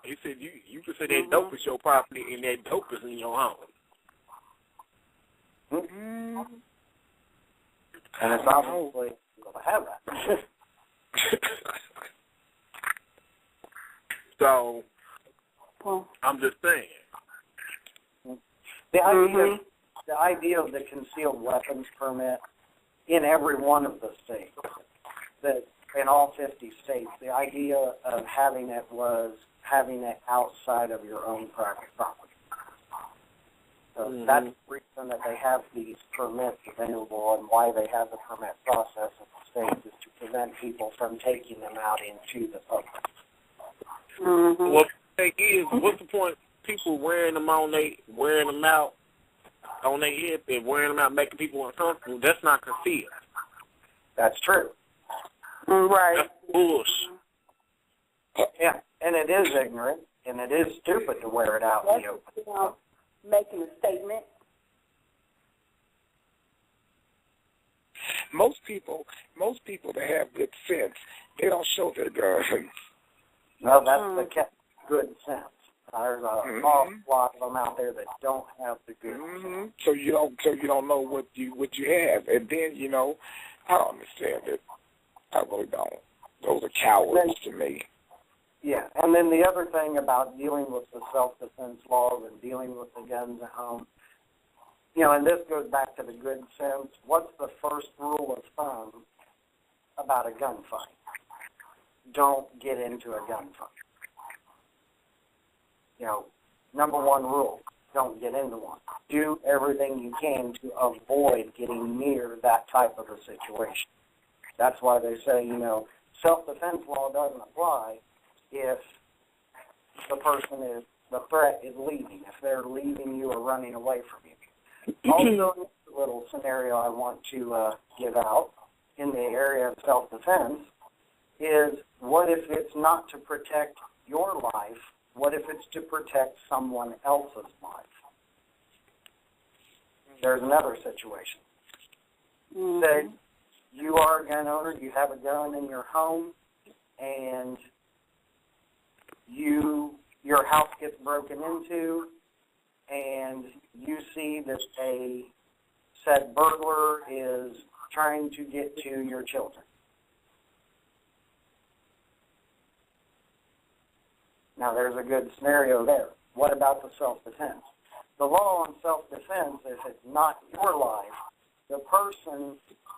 He said you could say that dope is your property and that dope is in your home.
And it's obviously going to have that.
So, I'm just saying.
The idea of the concealed weapons permit in every one of the states, that in all 50 states, the idea of having it was having it outside of your own private property. So that's the reason that they have these permits available and why they have the permit process in the states is to prevent people from taking them out into the public.
Well, the thing is, what's the point? People wearing them out on their hip and wearing them out, making people uncomfortable. That's not concealed.
That's true.
Right.
That's bullshit.
Yeah, and it is ignorant, and it is stupid to wear it out in the open.
Making a statement.
Most people that have good sense, they don't show their guns.
No, that's the good sense. There's an awful lot of them out there that don't have the good sense.
So you don't know what you have, and then I don't understand it. I really don't. Those are cowards to me.
Yeah, and then the other thing about dealing with the self-defense laws and dealing with the guns at home, and this goes back to the good sense. What's the first rule of thumb about a gunfight? Don't get into a gunfight. Number one rule, don't get into one. Do everything you can to avoid getting near that type of a situation. That's why they say, self-defense law doesn't apply if the threat is leaving, if they're leaving you or running away from you. Also, a little scenario I want to give out in the area of self-defense is, what if it's not to protect your life? What if it's to protect someone else's life? There's another situation. Say you are a gun owner, you have a gun in your home, and your house gets broken into, and you see that a said burglar is trying to get to your children. Now, there's a good scenario there. What about the self-defense? The law on self-defense is it's not your life. The person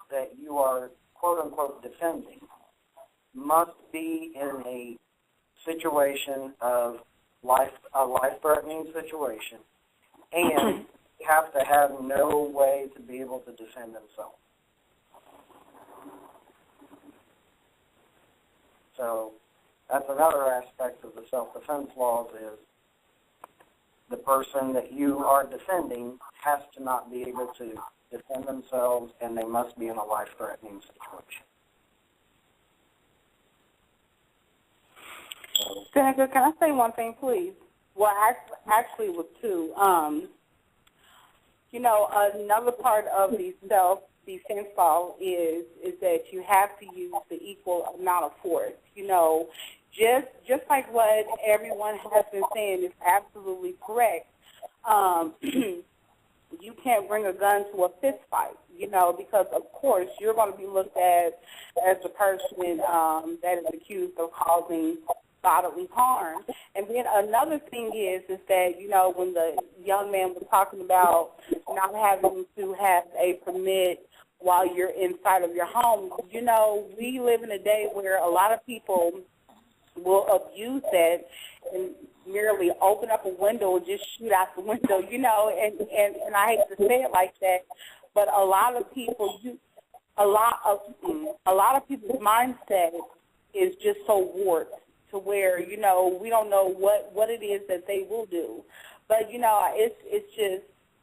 that you are, quote-unquote, defending must be in a situation of a life-threatening situation, and have to have no way to be able to defend themselves. So that's another aspect of the self-defense laws is the person that you are defending has to not be able to defend themselves, and they must be in a life-threatening situation.
Senator, can I say one thing, please? Well, actually with two. Another part of the self-defense law is that you have to use the equal amount of force. Just like what everyone has been saying is absolutely correct. You can't bring a gun to a fist fight, because, of course, you're going to be looked at as the person that is accused of causing bodily harm. And then another thing is that, when the young man was talking about not having to have a permit while you're inside of your home, we live in a day where a lot of people will abuse that and merely open up a window and just shoot out the window, and I hate to say it like that, but a lot of people's mindset is just so warped to where, we don't know what it is that they will do. But,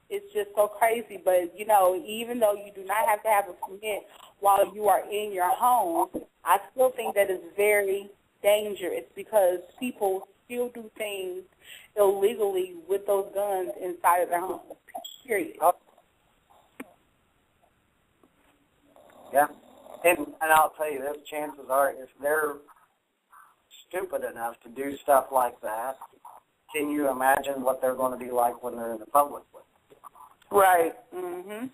it's just so crazy. But, even though you do not have to have a permit while you are in your home, I still think that is very dangerous because people still do things illegally with those guns inside of their home, period.
Yeah. And I'll tell you this, chances are if they're stupid enough to do stuff like that, can you imagine what they're going to be like when they're in the public with it?
Right. Mm-hmm.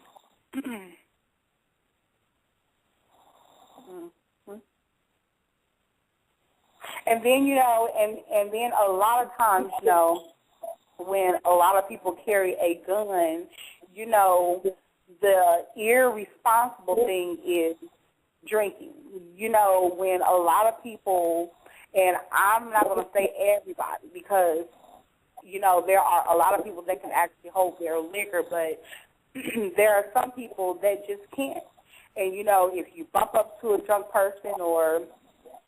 And then, and then a lot of times, when a lot of people carry a gun, the irresponsible thing is drinking. When a lot of people, and I'm not going to say everybody because, there are a lot of people that can actually hold their liquor, but there are some people that just can't. And, if you bump up to a drunk person or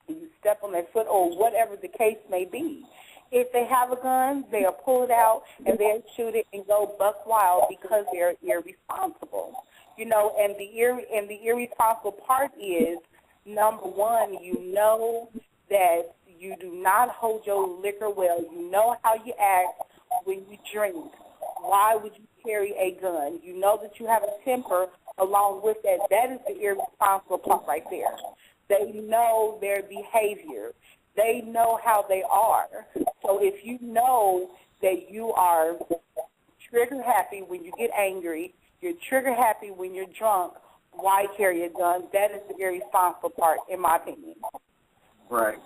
you step on their foot or whatever the case may be, if they have a gun, they'll pull it out and they'll shoot it and go buck wild because they're irresponsible. And the irresponsible part is, number one, that you do not hold your liquor well. You know how you act when you drink. Why would you carry a gun? You know that you have a temper along with that. That is the irresponsible part right there. They know their behavior. They know how they are. So if you know that you are trigger happy when you get angry, you're trigger happy when you're drunk, why carry a gun? That is the irresponsible part, in my opinion.
Right.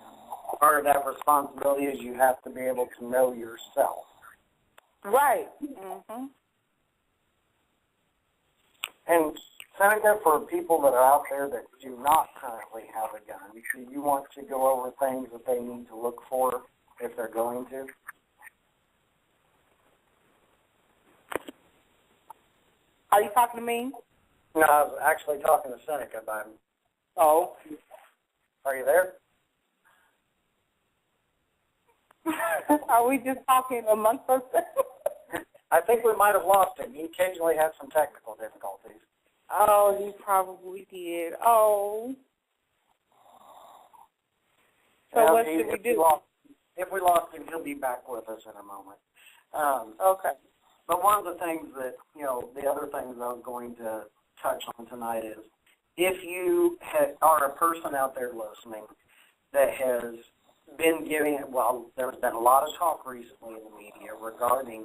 Part of that responsibility is you have to be able to know yourself.
Right. Mm-hmm.
And Senator, for people that are out there that do not currently have a gun, do you want to go over things that they need to look for if they're going to?
Are you talking to me?
No, I was actually talking to Seneca about him.
Oh.
Are you there?
Are we just talking amongst us?
I think we might have lost him. He occasionally has some technical difficulties.
Oh, he probably did. Oh. So
well,
what should we do?
If we lost him, he'll be back with us in a moment.
Okay.
But one of the things that, the other things I was going to touch on tonight is if you are a person out there listening that has been there's been a lot of talk recently in the media regarding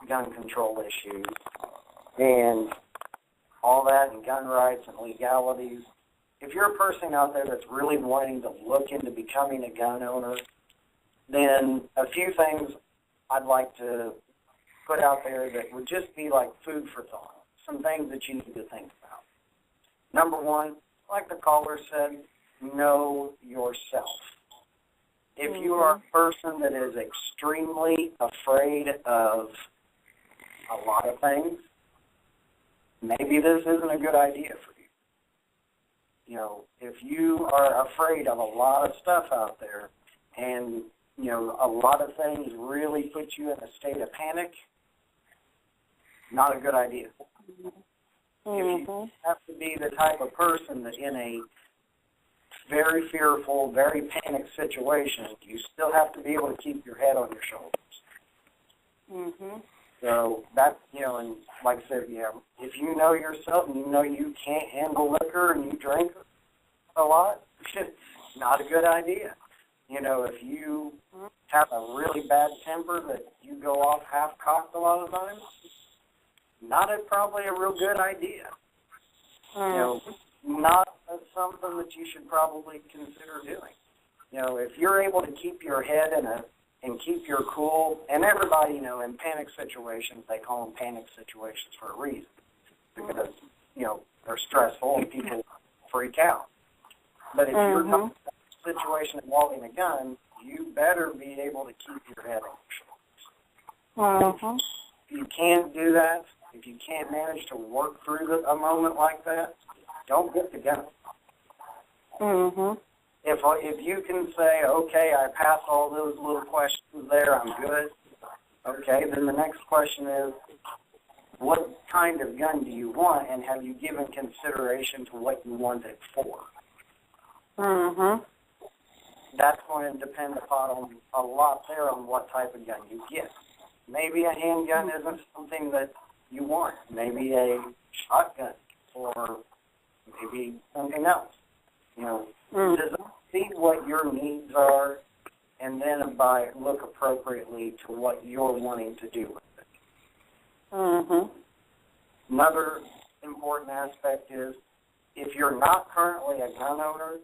gun control issues and all that and gun rights and legalities. If you're a person out there that's really wanting to look into becoming a gun owner, then a few things I'd like to put out there that would just be like food for thought, some things that you need to think about. Number one, like the caller said, know yourself. If you are a person that is extremely afraid of a lot of things, maybe this isn't a good idea for you. If you are afraid of a lot of stuff out there and, a lot of things really put you in a state of panic, not a good idea. If you have to be the type of person that in a very fearful, very panicked situation, you still have to be able to keep your head on your shoulders. So that's, and like I said, if you know yourself and you know you can't handle liquor and you drink a lot, not a good idea. If you have a really bad temper that you go off half-cocked a lot of times, probably a real good idea. Not something that you should probably consider doing. If you're able to keep your head and keep your cool, and everybody, in panic situations, they call them panic situations for a reason, because, they're stressful and people freak out. But if you're in a situation involving a gun, you better be able to keep your head on your shoulders. If you can't do that, if you can't manage to work through a moment like that, don't get the gun. If you can say, okay, I passed all those little questions there, I'm good, okay, then the next question is, what kind of gun do you want, and have you given consideration to what you want it for? That's going to depend upon a lot there on what type of gun you get. Maybe a handgun isn't something that you want. Maybe a shotgun or maybe something else. Just see what your needs are and then look appropriately to what you're wanting to do with it. Another important aspect is if you're not currently a gun owner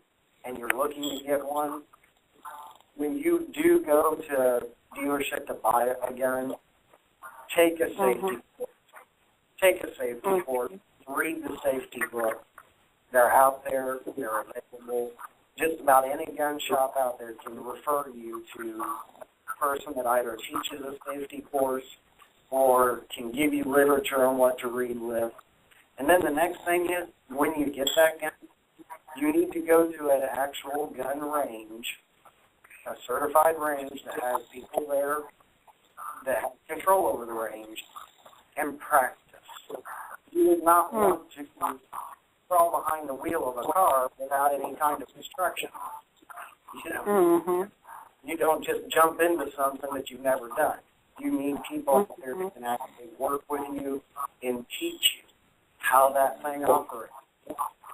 and you're looking to get one, when you do go to a dealership to buy a gun, take a safety course. Take a safety course. Read the safety book. They're out there. They're available. Just about any gun shop out there can refer you to a person that either teaches a safety course or can give you literature on what to read with. And then the next thing is, when you get that gun, you need to go to an actual gun range, a certified range that has people there that have control over the range, and practice. You would not want to crawl behind the wheel of a car without any kind of instruction. You don't just jump into something that you've never done. You need people out there that can actually work with you and teach you how that thing operates.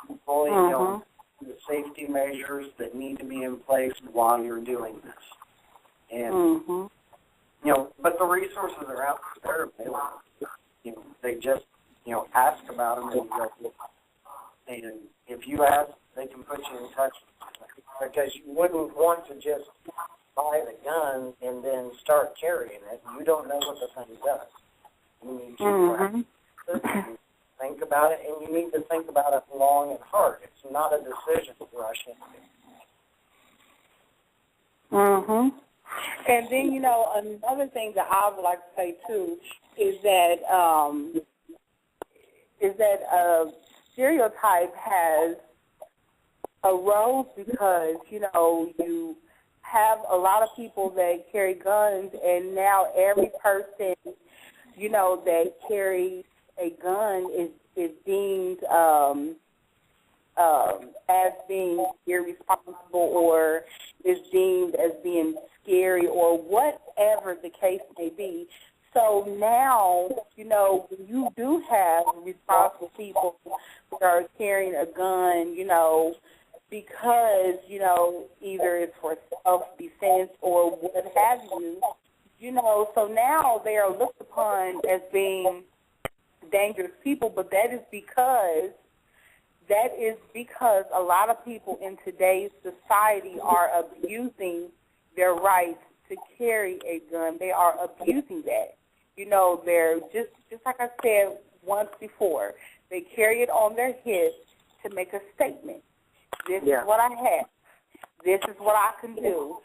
People, the safety measures that need to be in place while you're doing this. And, but the resources are out there. They just, ask about them. And if you ask, they can put you in touch with them. Because you wouldn't want to just buy the gun and then start carrying it. You don't know what the thing does. You need to practice, think about it, and you need to think about it long and hard. It's not a decision to rush into.
And then, another thing that I would like to say, too, is that stereotype has arose because, you have a lot of people that carry guns, and now every person, that carries a gun is deemed as being irresponsible or is deemed as being scary or whatever the case may be. So now, when you do have responsible people that are carrying a gun, because, either it's for self-defense or what have you, so now they are looked upon as being dangerous people, but that is because a lot of people in today's society are abusing their rights to carry a gun. They are abusing that. They're just like I said once before, they carry it on their hips to make a statement. This is what I have. This is what I can do.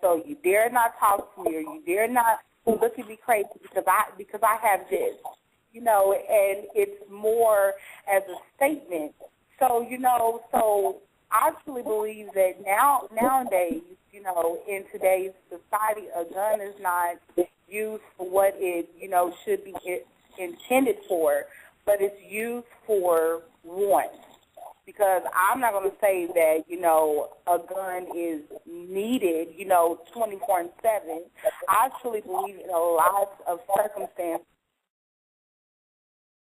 So you dare not talk to me, or you dare not look at me crazy because I have this. And it's more as a statement. So, so I truly believe that nowadays, in today's society, a gun is not used for what it, should be intended for, but it's used for want. Because I'm not going to say that, a gun is needed, 24/7. I truly believe in a lot of circumstances